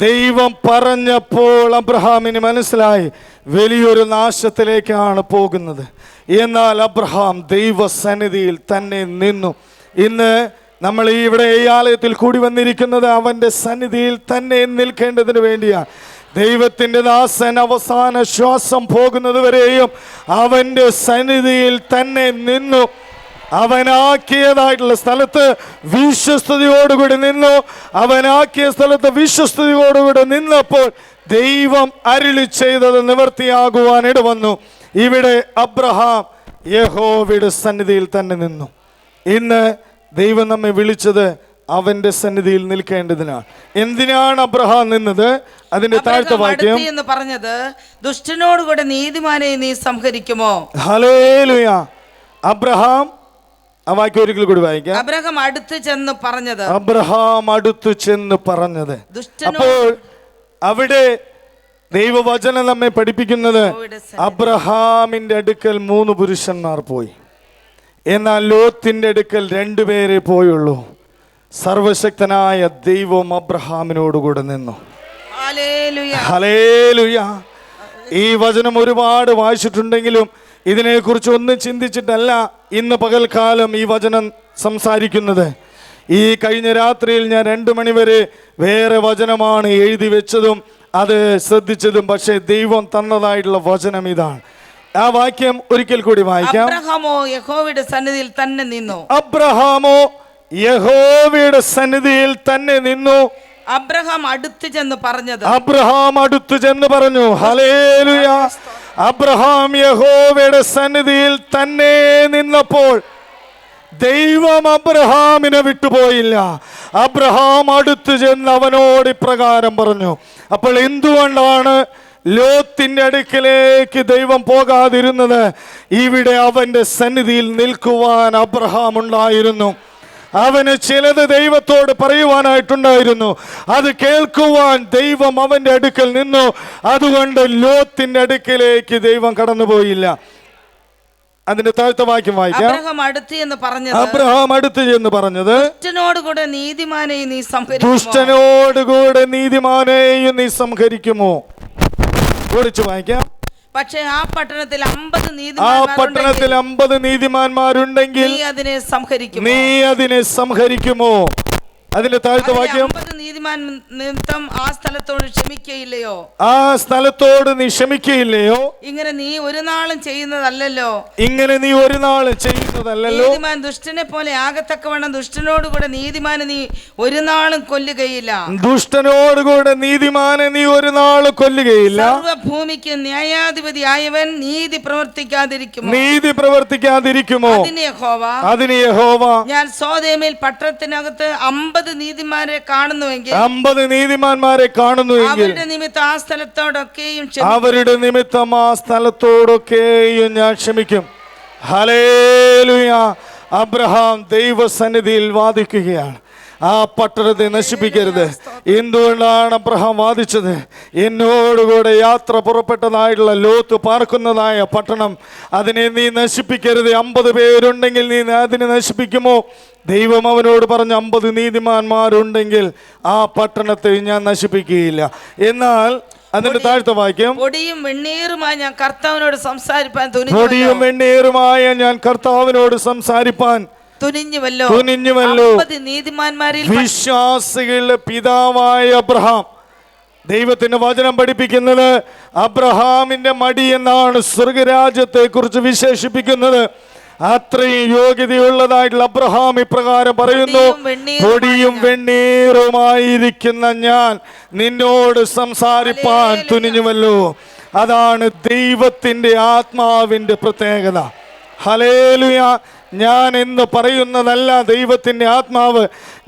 Speaker 1: ദൈവം പറഞ്ഞപ്പോൾ അബ്രഹാമിന് മനസ്സിലായി വലിയൊരു നാശത്തിലേക്കാണ് പോകുന്നത്. എന്നാൽ അബ്രഹാം ദൈവസന്നിധിയിൽ തന്നെ നിന്നു. ഇന്ന് നമ്മൾ ഇവിടെ ഈ ആലയത്തിൽ കൂടി വന്നിരിക്കുന്നത് അവന്റെ സന്നിധിയിൽ തന്നെ നിൽക്കേണ്ടതിന് വേണ്ടിയാണ്. ദൈവത്തിന്റെ ദാസൻ അവസാന ശ്വാസം പോകുന്നത് വരെയും അവന്റെ സന്നിധിയിൽ തന്നെ നിന്നു. അവനാക്കിയതായിട്ടുള്ള സ്ഥലത്ത് വിശ്വസ്തയോടുകൂടി നിന്നു. അവനാക്കിയ സ്ഥലത്ത് വിശ്വസ്തയോടുകൂടി നിന്നപ്പോൾ ദൈവം അരുളി ചെയ്തത് നിവർത്തിയാകുവാൻ ഇടവന്നു. ഇവിടെ അബ്രഹാം യഹോവയുടെ സന്നിധിയിൽ തന്നെ നിന്നു. ഇന്ന് ദൈവം നമ്മെ വിളിച്ചത് അവന്റെ സന്നിധിയിൽ നിൽക്കേണ്ടതിനാണ്. എന്തിനാണ് അബ്രഹാം നിന്നത്? അതിന്റെ താഴ്ത്ത വാക്യം
Speaker 2: എന്ന് പറഞ്ഞത്, ദുഷ്ടനോടുകൂടെ നീതിമാനെ നീ സംഹരിക്കുമോ?
Speaker 1: ഹല്ലേലൂയ. അബ്രഹാം, ആ വാക്യം ഒരിക്കൽ കൂടി വായിക്കാം.
Speaker 2: അബ്രഹാം അടുത്ത് ചെന്ന് പറഞ്ഞത്,
Speaker 1: അബ്രഹാം അടുത്ത് ചെന്ന് പറഞ്ഞത്. അപ്പോൾ അവിടെ ദൈവവചനം നമ്മെ പഠിപ്പിക്കുന്നത്, അബ്രഹാമിന്റെ അടുക്കൽ 3 പുരുഷന്മാർ പോയി, എന്നാൽ ലോത്തിന്റെ അടുക്കൽ 2 പേരെ പോയുള്ളൂ. സർവശക്തനായ ദൈവം അബ്രഹാമിനോടുകൂടെ നിന്നു. ഹല്ലേലൂയ. ഈ വചനം ഒരുപാട് വായിച്ചിട്ടുണ്ടെങ്കിലും ഇതിനെക്കുറിച്ച് ഒന്നും ചിന്തിച്ചിട്ടല്ല ഇന്ന് പകൽക്കാലം ഈ വചനം സംസാരിക്കുന്നത്. ഈ കഴിഞ്ഞ രാത്രിയിൽ ഞാൻ 2 മണിവരെ വേറെ വചനമാണ് എഴുതി വെച്ചതും അത് ശ്രദ്ധിച്ചതും. പക്ഷേ ദൈവം തന്നതായിട്ടുള്ള വചനം ഇതാണ്. ആ വാക്യം ഒരിക്കൽ കൂടി വായിക്കാം.
Speaker 2: അബ്രഹാമോ യഹോവയുടെ സന്നിധിയിൽ തന്നെ നിന്നു.
Speaker 1: അബ്രഹാമോ യഹോവയുടെ സന്നിധിയിൽ തന്നെ നിന്നു.
Speaker 2: അബ്രഹാം അടുത്ത് ചെന്ന് പറഞ്ഞത്,
Speaker 1: അബ്രഹാം അടുത്ത് ചെന്ന് പറഞ്ഞു. ഹല്ലേലൂയ. അബ്രഹാം യഹോവയുടെ സന്നിധിയിൽ തന്നെ നിന്നപ്പോൾ ദൈവം അബ്രഹാമിനെ വിട്ടുപോയില്ല. അബ്രഹാം അടുത്ത് ചെന്ന് അവനോട് ഇപ്രകാരം പറഞ്ഞു. അപ്പോൾ എന്തുകൊണ്ടാണ് ലോത്തിന്റെ അടുക്കലേക്ക് ദൈവം പോകാതിരുന്നത്? ഇവിടെ അവന്റെ സന്നിധിയിൽ നിൽക്കുവാൻ അബ്രഹാം ഉണ്ടായിരുന്നു. അവന് ചിലത് ദൈവത്തോട് പറയുവാനായിട്ടുണ്ടായിരുന്നു. അത് കേൾക്കുവാൻ ദൈവം അവന്റെ അടുക്കൽ നിന്നു. അതുകൊണ്ട് ലോത്തിന്റെ അടുക്കലേക്ക് ദൈവം കടന്നുപോയില്ല. അതിന്റെ താഴ്ത്ത വാക്യം വായിക്കാം.
Speaker 2: അബ്രഹാം അടുത്ത് എന്ന് പറഞ്ഞത്,
Speaker 1: അബ്രഹാം അടുത്ത് എന്ന് പറഞ്ഞത്,
Speaker 2: ദുഷ്ടനോടുകൂടെ നീതിമാനെയും നീ സംഹരിക്കുമോ?
Speaker 1: ദുഷ്ടനോടുകൂടെ നീതിമാനെയും നീ സംഹരിക്കുമോ? ഓടിച്ചു വായിക്കാം.
Speaker 2: പക്ഷേ ആ പട്ടണത്തിൽ
Speaker 1: 50 നീതിമാന്മാരുണ്ടെങ്കിൽ നീ അതിനെ സംഹരിക്കുമോ? അതിന്റെ താഴ്ത്ത വാക്യം,
Speaker 2: 50 നീതിമാൻ നിമിത്തം ആ സ്ഥലത്തോട് ക്ഷമിക്കയില്ലയോ?
Speaker 1: ആ സ്ഥലത്തോട് നീ ക്ഷമിക്കയില്ലയോ?
Speaker 2: ഇങ്ങനെ നീ ഒരു നാളും ചെയ്യുന്നതല്ലല്ലോ.
Speaker 1: ഇങ്ങനെ നീ ഒരു നാളും ചെയ്യുന്നതല്ലല്ലോ.
Speaker 2: നീതിമാൻ ദുഷ്ടനെ പോലെ ആകത്തക്കവണ്ണം ദുഷ്ടനോടുകൂടെ നീതിമാനെ നീ ഒരു നാളും കൊല്ലുകയില്ല.
Speaker 1: ദുഷ്ടനോടുകൂടെ നീതിമാനെ നീ ഒരു നാളും കൊല്ലുകയില്ല.
Speaker 2: സർവ്വഭൂമിക്ക് ന്യായാധിപതി ആയവൻ നീതി പ്രവർത്തിക്കാതിരിക്കുമോ?
Speaker 1: നീതി പ്രവർത്തിക്കാതിരിക്കുമോ? അതിന് യഹോവ,
Speaker 2: ഞാൻ സോദോമിൽ പട്ടണത്തിനകത്ത് 50 നീതിമാരെ കാണുന്നുവെങ്കിൽ,
Speaker 1: 50 നീതിമാന്മാരെ കാണുന്നുവെങ്കിൽ
Speaker 2: അവരുടെ നിമിത്തം ആ സ്ഥലത്തോടൊക്കെയും
Speaker 1: അവരുടെ നിമിത്തം ആ സ്ഥലത്തോടൊക്കെയും ഞാൻ ക്ഷമിക്കും. ഹല്ലേലൂയ. അബ്രഹാം ദൈവസന്നിധിയിൽ വാദിക്കുകയാണ്. ആ പട്ടണത്തെ നശിപ്പിക്കരുത്. എന്തുകൊണ്ടാണ് അബ്രഹാം വാദിച്ചത്? എന്നോടുകൂടെ യാത്ര പുറപ്പെട്ടതായിട്ടുള്ള ലോത്ത് പാർക്കുന്നതായ പട്ടണം, അതിനെ നീ നശിപ്പിക്കരുത്. 50 പേരുണ്ടെങ്കിൽ നീ അതിനെ നശിപ്പിക്കുമോ? ദൈവം അവനോട് പറഞ്ഞു, 50 നീതിമാന്മാരുണ്ടെങ്കിൽ ആ പട്ടണത്തെ ഞാൻ നശിപ്പിക്കുകയില്ല. എന്നാൽ അതിന്റെ താഴ്ത്ത വാക്യം,
Speaker 2: പൊടിയും വെണ്ണീറുമായി ഞാൻ കർത്താവിനോട് സംസാരിപ്പാൻ
Speaker 1: തുനിഞ്ഞുവല്ലോ.
Speaker 2: നീതിമാന്മാരിൽ
Speaker 1: വിശ്വാസികളുടെ പിതാവായ അബ്രഹാം, ദൈവത്തിന്റെ വചനം പഠിപ്പിക്കുന്നത് അബ്രഹാമിന്റെ മടി എന്നാണ് സ്വർഗരാജ്യത്തെ കുറിച്ച് വിശേഷിപ്പിക്കുന്നത്. അത്രയും യോഗ്യതയുള്ളതായിട്ടുള്ള അബ്രഹാം ഇപ്രകാരം പറയുന്നു, പൊടിയും വെണ്ണീറുമായിരിക്കുന്ന ഞാൻ നിന്നോട് സംസാരിപ്പാൻ തുനിഞ്ഞുവല്ലോ. അതാണ് ദൈവത്തിന്റെ ആത്മാവിന്റെ പ്രത്യേകത. ഹല്ലേലൂയ. ഞാൻ എന്ന് പറയുന്നതല്ല ദൈവത്തിന്റെ ആത്മാവ്.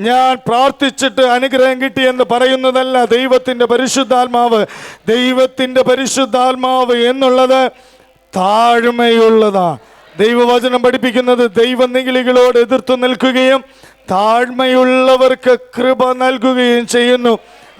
Speaker 1: ഞാൻ പ്രാർത്ഥിച്ചിട്ട് അനുഗ്രഹം കിട്ടി എന്ന് പറയുന്നതല്ല ദൈവത്തിന്റെ പരിശുദ്ധാത്മാവ്. ദൈവത്തിന്റെ പരിശുദ്ധാത്മാവ് എന്നുള്ളത് താഴ്മയുള്ളതാണ്. ദൈവവചനം പഠിപ്പിക്കുന്നത് ദൈവനിഗളികളോട് എതിർത്തു നിൽക്കുകയും താഴ്മയുള്ളവർക്ക് കൃപ നൽകുകയും ചെയ്യുന്നു.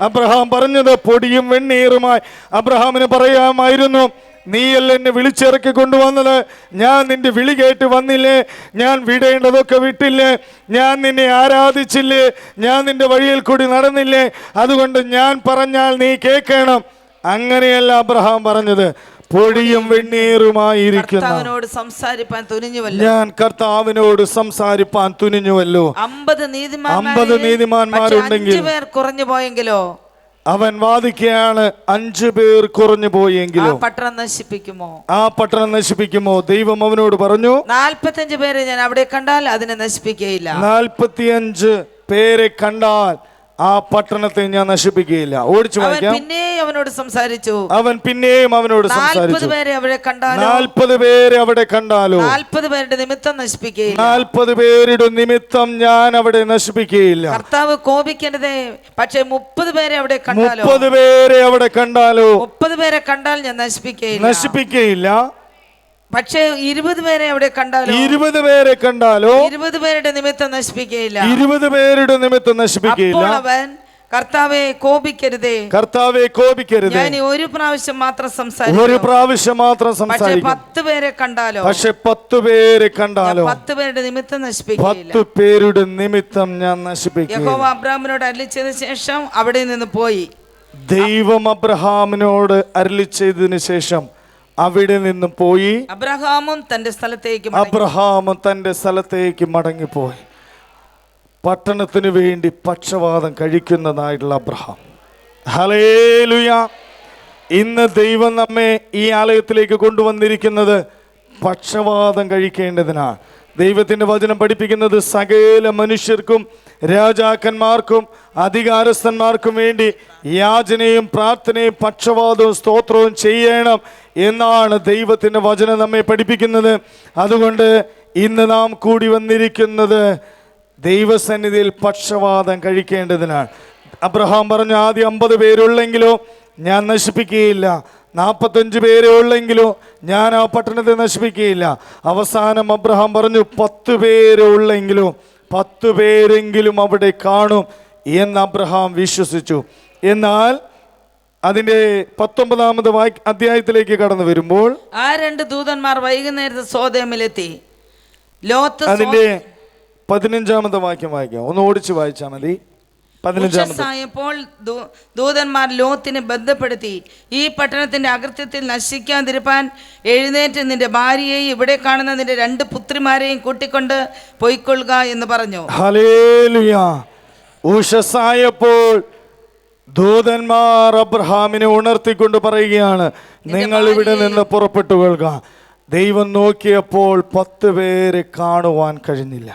Speaker 1: അബ്രഹാം പറഞ്ഞത് പൊടിയും വെണ്ണീറുമായി. അബ്രഹാമിന് പറയാമായിരുന്നു, നീയല്ല എന്നെ വിളിച്ചിറക്കി കൊണ്ടുവന്നത്, ഞാൻ നിന്റെ വിളി കേട്ട് വന്നില്ലേ, ഞാൻ വിടേണ്ടതൊക്കെ വിട്ടില്ലേ, ഞാൻ നിന്നെ ആരാധിച്ചില്ലേ, ഞാൻ നിന്റെ വഴിയിൽ കൂടി നടന്നില്ലേ, അതുകൊണ്ട് ഞാൻ പറഞ്ഞാൽ നീ കേൾക്കണം. അങ്ങനെയല്ല അബ്രഹാം പറഞ്ഞത്. പൊടിയും വെണ്ണീറുമായിരിക്കുന്ന ഞാൻ കർത്താവിനോട് സംസാരിപ്പാൻ തുനിഞ്ഞുവല്ലോ.
Speaker 2: 50
Speaker 1: നീതിമാന്മാരുണ്ടെങ്കിൽ
Speaker 2: കുറഞ്ഞു പോയെങ്കിലോ?
Speaker 1: അവൻ വാദിക്കുകയാണ്, 5 പേർ കുറഞ്ഞു പോയെങ്കിലോ
Speaker 2: പട്ടണം നശിപ്പിക്കുമോ?
Speaker 1: ആ പട്ടണം നശിപ്പിക്കുമോ? ദൈവം അവനോട് പറഞ്ഞു,
Speaker 2: 45 പേരെ ഞാൻ അവിടെ കണ്ടാൽ അതിനെ നശിപ്പിക്കുകയില്ല.
Speaker 1: 45 പേരെ കണ്ടാൽ ആ പട്ടണത്തെ ഞാൻ നശിപ്പിക്കുകയില്ല. ഓടിച്ചു
Speaker 2: അവൻ
Speaker 1: വായിക്കാം.
Speaker 2: പിന്നെയും അവനോട് സംസാരിച്ചു.
Speaker 1: അവൻ പിന്നെയും അവനോട്
Speaker 2: 40
Speaker 1: സംസാരിച്ചു.
Speaker 2: പേരെ അവിടെ കണ്ടാലോ
Speaker 1: 40 പേരെ അവിടെ കണ്ടാലോ
Speaker 2: 40 പേരുടെ നിമിത്തം നശിപ്പിക്കുകയില്ല.
Speaker 1: 40 പേരുടെ നിമിത്തം ഞാൻ അവിടെ നശിപ്പിക്കുകയില്ല.
Speaker 2: കർത്താവ് കോപിക്കരുതേ, പക്ഷെ 30 പേരെ അവിടെ കണ്ടാലോ
Speaker 1: 30 പേരെ അവിടെ കണ്ടാലോ
Speaker 2: 30 പേരെ കണ്ടാൽ ഞാൻ
Speaker 1: നശിപ്പിക്കുകയില്ല.
Speaker 2: പക്ഷേ 20 പേരെ അവിടെ കണ്ടാലോ
Speaker 1: 20 പേരെ കണ്ടാലോ
Speaker 2: 20 പേരുടെ നിമിത്തം നശിപ്പിക്കുകയില്ല.
Speaker 1: 20 പേരുടെ നിമിത്തം നശിപ്പിക്കുകയില്ല.
Speaker 2: അപ്പോൾ അവൻ കർത്താവെ കോപിക്കരുതേ,
Speaker 1: കർത്താവെ കോപിക്കരുതേ,
Speaker 2: ഞാൻ ഒരു പ്രാവശ്യം മാത്രം
Speaker 1: ഒരു
Speaker 2: സംസാരിക്കും.
Speaker 1: പ്രാവശ്യം മാത്രം
Speaker 2: പക്ഷെ
Speaker 1: സംസാരിക്കും.
Speaker 2: 10 പേരെ കണ്ടാലോ
Speaker 1: പക്ഷെ 10 പേരെ കണ്ടാലോ
Speaker 2: 10 പേരുടെ നിമിത്തം നശിപ്പിക്കുകയില്ല.
Speaker 1: 10 പേരുടെ നിമിത്തം ഞാൻ നശിപ്പിക്കും.
Speaker 2: യഹോവ അബ്രാമിനോട് അരുളിച്ചതിന് ശേഷം അവിടെ നിന്ന് പോയി.
Speaker 1: ദൈവം അബ്രഹാമിനോട് അരുളി ചെയ്തതിനു ശേഷം അവിടെ നിന്നും പോയി.
Speaker 2: അബ്രഹാമും തന്റെ സ്ഥലത്തേക്ക്
Speaker 1: മടങ്ങിപ്പോയി. പട്ടണത്തിന് വേണ്ടി പക്ഷപാതം കഴിക്കുന്നതായിട്ടുള്ള അബ്രഹാം. ഹല്ലേലൂയ. ഇന്ന് ദൈവം നമ്മെ ഈ ആലയത്തിലേക്ക് കൊണ്ടുവന്നിരിക്കുന്നത് പക്ഷപാതം കഴിക്കേണ്ടതിനാണ്. ദൈവത്തിൻ്റെ വചനം പഠിപ്പിക്കുന്നത് സകല മനുഷ്യർക്കും, രാജാക്കന്മാർക്കും, അധികാരസ്ഥന്മാർക്കും വേണ്ടി യാചനയും പ്രാർത്ഥനയും പക്ഷപാതവും സ്തോത്രവും ചെയ്യണം എന്നാണ് ദൈവത്തിൻ്റെ വചനം നമ്മെ പഠിപ്പിക്കുന്നത്. അതുകൊണ്ട് ഇന്ന് നാം കൂടി വന്നിരിക്കുന്നത് ദൈവസന്നിധിയിൽ പക്ഷപാതം കഴിക്കേണ്ടതിനാണ്. അബ്രഹാം പറഞ്ഞു, ആദ്യം 50 പേരുള്ളെങ്കിലോ ഞാൻ നശിപ്പിക്കുകയില്ല, 45 പേരെ ഉള്ളെങ്കിലോ ഞാൻ ആ പട്ടണത്തെ നശിപ്പിക്കുകയില്ല. അവസാനം അബ്രഹാം പറഞ്ഞു 10 പേരെ ഉള്ളെങ്കിലോ 10 പേരെങ്കിലും അവിടെ കാണും എന്ന് അബ്രഹാം വിശ്വസിച്ചു. എന്നാൽ അതിൻ്റെ 19-ാമത് അധ്യായത്തിലേക്ക് കടന്നു വരുമ്പോൾ
Speaker 2: ആ 2 ദൂതന്മാർ വൈകുന്നേരത്ത് സോദോമിലെത്തി. ലോത്ത്
Speaker 1: അതിൻ്റെ 15-ാമത്തെ വാക്യം വായിക്കാം. ഒന്ന് ഓടിച്ച് വായിച്ചാൽ മതി.
Speaker 2: 15-ാമപ്പോൾ ദൂതന്മാർ ലോത്തിനെ ബന്ധപ്പെടുത്തി, ഈ പട്ടണത്തിന്റെ അകൃത്യത്തിൽ നശിക്കാതിരിപ്പാൻ എഴുന്നേറ്റ് നിന്റെ ഭാര്യയെയും ഇവിടെ കാണുന്ന നിന്റെ 2 പുത്രിമാരെയും കൂട്ടിക്കൊണ്ട് പൊയ്ക്കൊള്ളുക എന്ന് പറഞ്ഞു.
Speaker 1: ഹല്ലേലൂയ. ഉഷസായപ്പോൾ ദൂതന്മാർ അബ്രഹാമിനെ ഉണർത്തിക്കൊണ്ട് പറയുകയാണ്, നിങ്ങൾ ഇവിടെ നിന്ന് പുറപ്പെട്ടു കൊള്ളുക. ദൈവം നോക്കിയപ്പോൾ 10 പേരെ കാണുവാൻ കഴിഞ്ഞില്ല.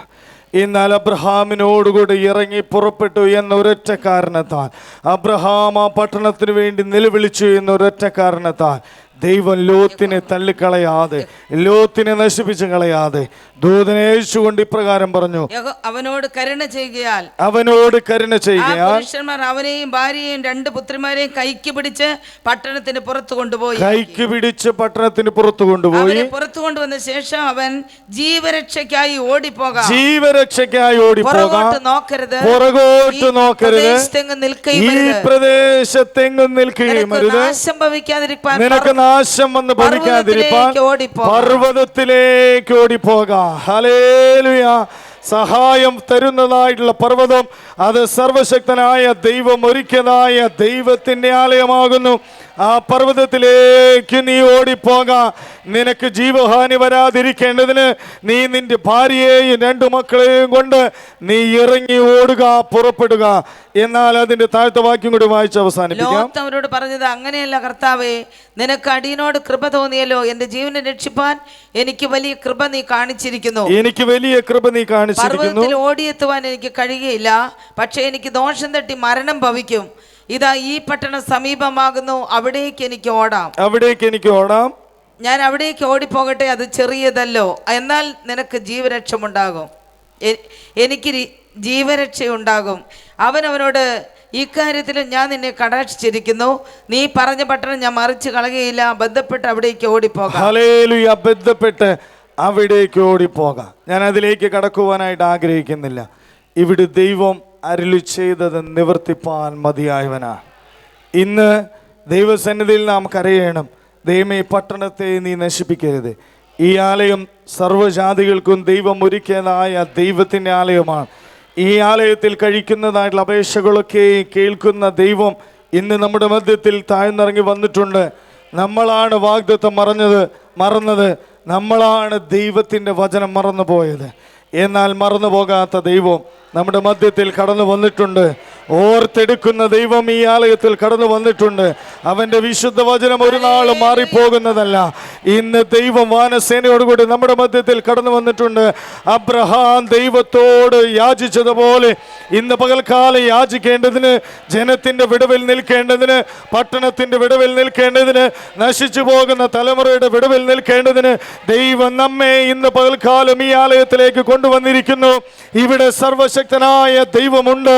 Speaker 1: എന്നാൽ അബ്രഹാമിനോടുകൂടി ഇറങ്ങി പുറപ്പെട്ടു എന്നൊരൊറ്റ കാരണത്താൽ, അബ്രഹാം ആ പട്ടണത്തിന് വേണ്ടി നിലവിളിച്ചു എന്നൊരൊറ്റ കാരണത്താൽ ദൈവം ലോത്തിനെ തള്ളിക്കളയാതെ, ലോത്തിനെ നശിപ്പിച്ചു കളയാതെ ദൂതനെ അയച്ചുകൊണ്ട് ഇപ്രകാരം പറഞ്ഞു,
Speaker 2: അവനോട് കരുണ ചെയ്യുകയാൽ പുരുഷന്മാർ അവനെയും ഭാര്യയെയും 2 പുത്രിമാരെയും കൈക്ക് പിടിച്ച് പട്ടണത്തിന് പുറത്തു കൊണ്ടുപോയി. പുറത്തു കൊണ്ടുവന്ന ശേഷം അവൻ ജീവരക്ഷയ്ക്കായി ഓടിപ്പോകാം, പുറകോട്ട് നോക്കരുത്,
Speaker 1: പ്രദേശത്തെങ്ങും നിൽക്കുകയും
Speaker 2: നാശം ഭവിക്കാതിരിക്കാൻ
Speaker 1: നാശം വന്ന് ഭവിക്കാതിരിപ്പാൻ പർവ്വതത്തിലേക്ക് ഓടിപ്പോകാം. ഹല്ലേലൂയ. സഹായം തരുന്നതായിട്ടുള്ള പർവ്വതം അത് സർവശക്തനായ ദൈവം ഒരുക്കിയതായ ദൈവത്തിൻ്റെ ആലയമാകുന്നു. ആ പർവ്വതത്തിലേക്ക് നീ ഓടിപ്പോകാം. നിനക്ക് ജീവഹാനി വരാതിരിക്കേണ്ടതിന് നീ നിന്റെ ഭാര്യയെയും 2 മക്കളെയും കൊണ്ട് നീ ഇറങ്ങി ഓടുക, പുറപ്പെടുക. എന്നാൽ അതിന്റെ താഴത്തെ വാക്യം കൂടി വായിച്ച് അവസാനിപ്പിക്കാം.
Speaker 2: അവരോട് പറഞ്ഞത്, അങ്ങനെയല്ല കർത്താവേ, നിനക്ക് അടിയനോട് കൃപ തോന്നിയല്ലോ, എന്റെ ജീവനെ രക്ഷിപ്പാൻ എനിക്ക് വലിയ കൃപ നീ കാണിച്ചിരിക്കുന്നു. പർവ്വതത്തിൽ ഓടിയെത്തുവാൻ എനിക്ക് കഴിയുകയില്ല, പക്ഷെ എനിക്ക് ദോഷം തട്ടി മരണം ഭവിക്കും. ഇതാ ഈ പട്ടണം സമീപമാകുന്നു, അവിടേക്ക് എനിക്ക് ഓടാം. ഞാൻ അവിടേക്ക് ഓടിപ്പോകട്ടെ, അത് ചെറിയതല്ലോ, എന്നാൽ നിനക്ക് ജീവരക്ഷമുണ്ടാകും, എനിക്ക് ജീവരക്ഷയുണ്ടാകും. അവനവനോട്, ഇക്കാര്യത്തിൽ ഞാൻ നിന്നെ കടാക്ഷിച്ചിരിക്കുന്നു, നീ പറഞ്ഞ പട്ടണം ഞാൻ മറിച്ച് കളയുകയില്ല, ബന്ധപ്പെട്ട് അവിടേക്ക് ഓടിപ്പോകാം.
Speaker 1: ഹല്ലേലൂയ. ബന്ധപ്പെട്ട് അവിടേക്ക് ഓടിപ്പോകാം. ഞാൻ അതിലേക്ക് കടക്കുവാനായിട്ട് ആഗ്രഹിക്കുന്നില്ല. ഇവിടെ ദൈവം അരുളി ചെയ്തത് നിവർത്തിപ്പാൻ മതിയായവനാണ്. ഇന്ന് ദൈവസന്നിധിയിൽ നാം കരയണം, ദൈവമേ പട്ടണത്തെ നീ നശിപ്പിക്കരുത്. ഈ ആലയം സർവ്വജാതികൾക്കും ദൈവം ഒരുക്കിയതായ ദൈവത്തിൻ്റെ ആലയമാണ്. ഈ ആലയത്തിൽ കഴിക്കുന്നതായിട്ടുള്ള അപേക്ഷകളൊക്കെ കേൾക്കുന്ന ദൈവം ഇന്ന് നമ്മുടെ മധ്യത്തിൽ താഴ്ന്നിറങ്ങി വന്നിട്ടുണ്ട്. നമ്മളാണ് വാഗ്ദത്തം മറന്നത്, നമ്മളാണ് ദൈവത്തിൻ്റെ വചനം മറന്നുപോയത്. എന്നാൽ മറന്നു പോകാത്ത ദൈവം നമ്മുടെ മധ്യത്തിൽ കടന്നു വന്നിട്ടുണ്ട്. ഓർത്തെടുക്കുന്ന ദൈവം ഈ ആലയത്തിൽ കടന്നു വന്നിട്ടുണ്ട്. അവൻ്റെ വിശുദ്ധ വചനം ഒരു നാളും മാറിപ്പോകുന്നതല്ല. ഇന്ന് ദൈവം വാനസേനയോടുകൂടി നമ്മുടെ മധ്യത്തിൽ കടന്നു വന്നിട്ടുണ്ട്. അബ്രഹാം ദൈവത്തോട് യാചിച്ചതുപോലെ ഇന്ന് പകൽക്കാലം യാചിക്കേണ്ടതിന്, ജനത്തിൻ്റെ വിടുവിൽ നിൽക്കേണ്ടതിന്, പട്ടണത്തിൻ്റെ വിടുവിൽ നിൽക്കേണ്ടതിന്, നശിച്ചു പോകുന്ന തലമുറയുടെ വിടുവിൽ നിൽക്കേണ്ടതിന് ദൈവം നമ്മെ ഇന്ന് പകൽക്കാലം ഈ ആലയത്തിലേക്ക് കൊണ്ടുവന്നിരിക്കുന്നു. ഇവിടെ സർവശക്തനായ ദൈവമുണ്ട്.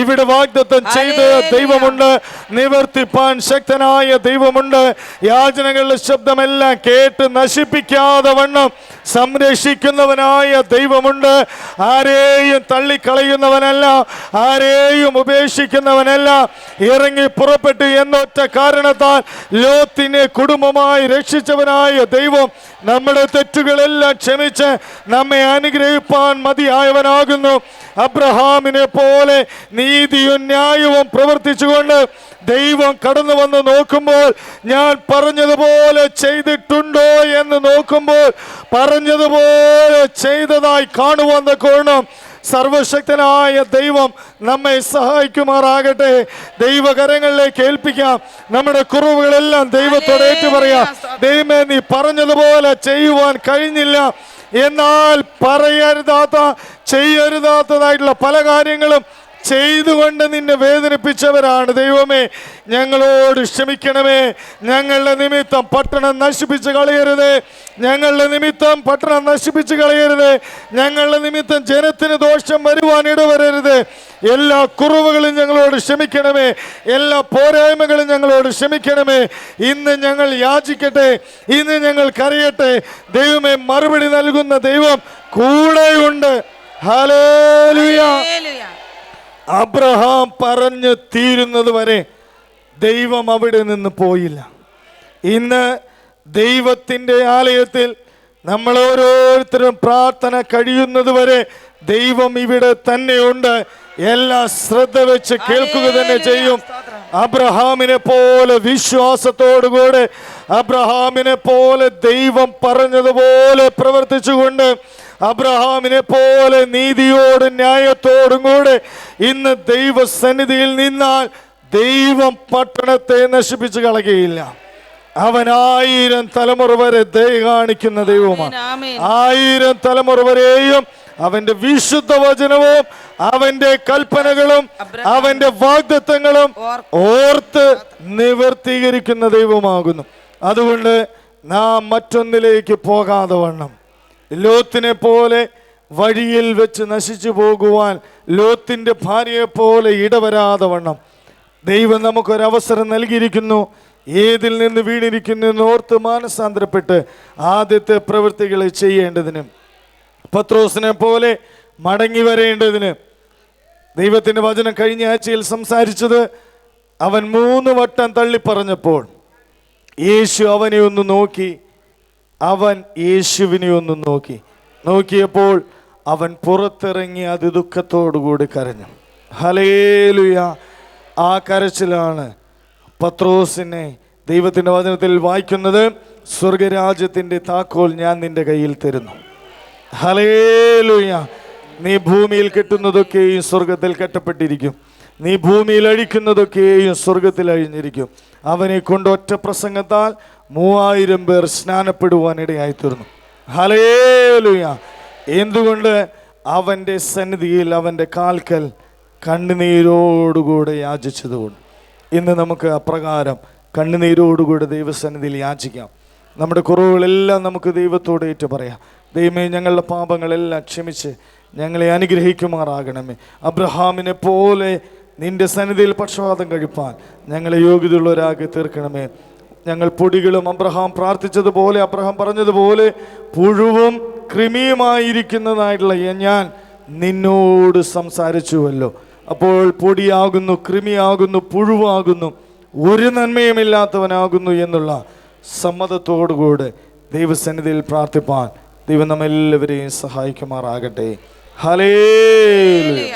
Speaker 1: ഇവിടെ വാഗ്ദത്തം ചെയ്ത് ദൈവമുണ്ട്. നിവർത്തിപ്പാൻ ശക്തനായ ദൈവമുണ്ട്. യാചനകളുടെ ശബ്ദമെല്ലാം കേട്ട് നശിപ്പിക്കാതെ വണ്ണം സംരക്ഷിക്കുന്നവനായ ദൈവമുണ്ട്. ആരെയും തള്ളിക്കളയുന്നവനല്ല, ആരെയും ഉപേക്ഷിക്കുന്നവനല്ല. ഇറങ്ങി പുറപ്പെട്ടു എന്നൊറ്റ കാരണത്താൽ ലോത്തിനെ കുടുംബമായി രക്ഷിച്ചവനായ ദൈവം നമ്മുടെ തെറ്റുകളെല്ലാം ക്ഷമിച്ച് നമ്മെ അനുഗ്രഹിപ്പാൻ മതിയായവനാകുന്നു. അബ്രഹാമിനെ പോലെ നീതിയും ന്യായവും പ്രവർത്തിച്ചുകൊണ്ട് ദൈവം കടന്നു വന്ന് നോക്കുമ്പോൾ, ഞാൻ പറഞ്ഞതുപോലെ ചെയ്തിട്ടുണ്ടോ എന്ന് നോക്കുമ്പോൾ, പറഞ്ഞതുപോലെ ചെയ്തതായി കാണുവാൻ കോണം സർവശക്തനായ ദൈവം നമ്മെ സഹായിക്കുമാറാകട്ടെ. ദൈവകരങ്ങളിലേക്ക് ഏൽപ്പിക്കാം. നമ്മുടെ കുറവുകളെല്ലാം ദൈവത്തോട് ഏറ്റുപറയാം. ദൈവമേ, നീ പറഞ്ഞതുപോലെ ചെയ്യുവാൻ കഴിഞ്ഞില്ല, എന്നാൽ പറയരുതാത്ത, ചെയ്യരുതാത്തതായിട്ടുള്ള പല കാര്യങ്ങളും ചെയ്തുകൊണ്ട് നിന്നെ വേദനിപ്പിച്ചവരാണ്. ദൈവമേ, ഞങ്ങളോട് ക്ഷമിക്കണമേ. ഞങ്ങളുടെ നിമിത്തം പട്ടണം നശിപ്പിച്ച് കളയരുത്. ഞങ്ങളുടെ നിമിത്തം പട്ടണം നശിപ്പിച്ച് കളയരുത്. ഞങ്ങളുടെ നിമിത്തം ജനത്തിന് ദോഷം വരുവാൻ ഇടവരരുത്. എല്ലാ കുറവുകളും ഞങ്ങളോട് ക്ഷമിക്കണമേ. എല്ലാ പോരായ്മകളും ഞങ്ങളോട് ക്ഷമിക്കണമേ. ഇന്ന് ഞങ്ങൾ യാചിക്കട്ടെ, ഇന്ന് ഞങ്ങൾ കരയട്ടെ. ദൈവമേ, മറുപടി നൽകുന്ന ദൈവം കൂടെയുണ്ട്. ഹല്ലേലൂയ. അബ്രഹാം പറഞ്ഞു തീരുന്നത് വരെ ദൈവം അവിടെ നിന്ന് പോയില്ല. ഇന്ന് ദൈവത്തിൻ്റെ ആലയത്തിൽ നമ്മൾ ഓരോരുത്തരും പ്രാർത്ഥന കഴിയുന്നത് വരെ ദൈവം ഇവിടെ തന്നെയുണ്ട്. എല്ലാം ശ്രദ്ധ വെച്ച് കേൾക്കുക തന്നെ ചെയ്യും. അബ്രഹാമിനെ പോലെ വിശ്വാസത്തോടുകൂടെ, അബ്രഹാമിനെ പോലെ ദൈവം പറഞ്ഞതുപോലെ പ്രവർത്തിച്ചുകൊണ്ട്, അബ്രഹാമിനെ പോലെ നീതിയോടും ന്യായത്തോടും കൂടെ ഇന്ന് ദൈവസന്നിധിയിൽ നിന്നാൽ ദൈവം പട്ടണത്തെ നശിപ്പിച്ചു കളയുകയില്ല. അവൻ 1000 തലമുറ വരെ ദയ കാണിക്കുന്ന ദൈവമാണ്. 1000 തലമുറ വരെയും അവന്റെ വിശുദ്ധ വചനവും അവന്റെ കൽപ്പനകളും അവന്റെ വാഗ്ദത്തങ്ങളും ഓർത്ത് നിവർത്തീകരിക്കുന്ന ദൈവമാകുന്നു. അതുകൊണ്ട് നാം മറ്റൊന്നിലേക്ക് പോകാതെ വണ്ണം, ലോത്തിനെ പോലെ വഴിയിൽ വെച്ച് നശിച്ചു പോകുവാൻ, ലോത്തിൻ്റെ ഭാര്യയെ പോലെ ഇടവരാതെ വണ്ണം ദൈവം നമുക്കൊരവസരം നൽകിയിരിക്കുന്നു. ഏതിൽ നിന്ന് വീണിരിക്കുന്നു എന്ന് ഓർത്ത് മാനസാന്തരപ്പെട്ട് ആദ്യത്തെ പ്രവൃത്തികളെ ചെയ്യേണ്ടതിന്, പത്രോസിനെ പോലെ മടങ്ങി വരേണ്ടതിന്. ദൈവത്തിൻ്റെ വചനം കഴിഞ്ഞ ആഴ്ചയിൽ സംസാരിച്ചത്, അവൻ 3 വട്ടം തള്ളിപ്പറഞ്ഞപ്പോൾ യേശു അവനെ ഒന്ന് നോക്കി. അവൻ യേശുവിനെ ഒന്ന് നോക്കിയപ്പോൾ അവൻ പുറത്തിറങ്ങി അതിദുഃഖത്തോടുകൂടി കരഞ്ഞു. ഹല്ലേലൂയ. ആ കരച്ചിലാണ് പത്രോസിനെ ദൈവത്തിൻ്റെ വചനത്തിൽ വായിക്കുന്നത്, സ്വർഗരാജ്യത്തിൻ്റെ താക്കോൽ ഞാൻ നിന്റെ കയ്യിൽ തരുന്നു. ഹല്ലേലൂയ. നീ ഭൂമിയിൽ കെട്ടുന്നതൊക്കെയും സ്വർഗത്തിൽ കെട്ടപ്പെട്ടിരിക്കും. നീ ഭൂമിയിൽ അഴിക്കുന്നതൊക്കെയും സ്വർഗത്തിൽ അഴിഞ്ഞിരിക്കും. അവനെ കൊണ്ട് ഒറ്റ പ്രസംഗത്താൽ 3000 പേർ സ്നാനപ്പെടുവാനിടയായി തീർന്നു. ഹല്ലേലൂയ. എന്തുകൊണ്ട്? അവൻ്റെ സന്നിധിയിൽ, അവൻ്റെ കാൽക്കൽ കണ്ണുനീരോടുകൂടെ യാചിച്ചതുകൊണ്ട്. ഇന്ന് നമുക്ക് അപ്രകാരം കണ്ണുനീരോടുകൂടെ ദൈവസന്നിധിയിൽ യാചിക്കാം. നമ്മുടെ കുറവുകളെല്ലാം നമുക്ക് ദൈവത്തോട് ഏറ്റു പറയാം. ദൈവമേ, ഞങ്ങളുടെ പാപങ്ങളെല്ലാം ക്ഷമിച്ച് ഞങ്ങളെ അനുഗ്രഹിക്കുമാറാകണമേ. അബ്രഹാമിനെ പോലെ നിന്റെ സന്നിധിയിൽ പക്ഷപാതം കഴിപ്പാൻ ഞങ്ങളെ യോഗ്യതയുള്ളവരാക്കി തീർക്കണമേ. ഞങ്ങൾ പൊടികളും അബ്രഹാം പ്രാർത്ഥിച്ചതുപോലെ, അബ്രഹാം പറഞ്ഞതുപോലെ പുഴുവും കൃമിയുമായിരിക്കുന്നതായിട്ടുള്ള ഞാൻ നിന്നോട് സംസാരിച്ചുവല്ലോ. അപ്പോൾ പൊടിയാകുന്നു, കൃമിയാകുന്നു, പുഴുവാകുന്നു, ഒരു നന്മയുമില്ലാത്തവനാകുന്നു എന്നുള്ള സമ്മതത്തോടുകൂടെ ദൈവസന്നിധിയിൽ പ്രാർത്ഥിപ്പാൻ ദൈവം നമ്മെല്ലാവരെയും സഹായിക്കുമാറാകട്ടെ. ഹല്ലേലൂയ.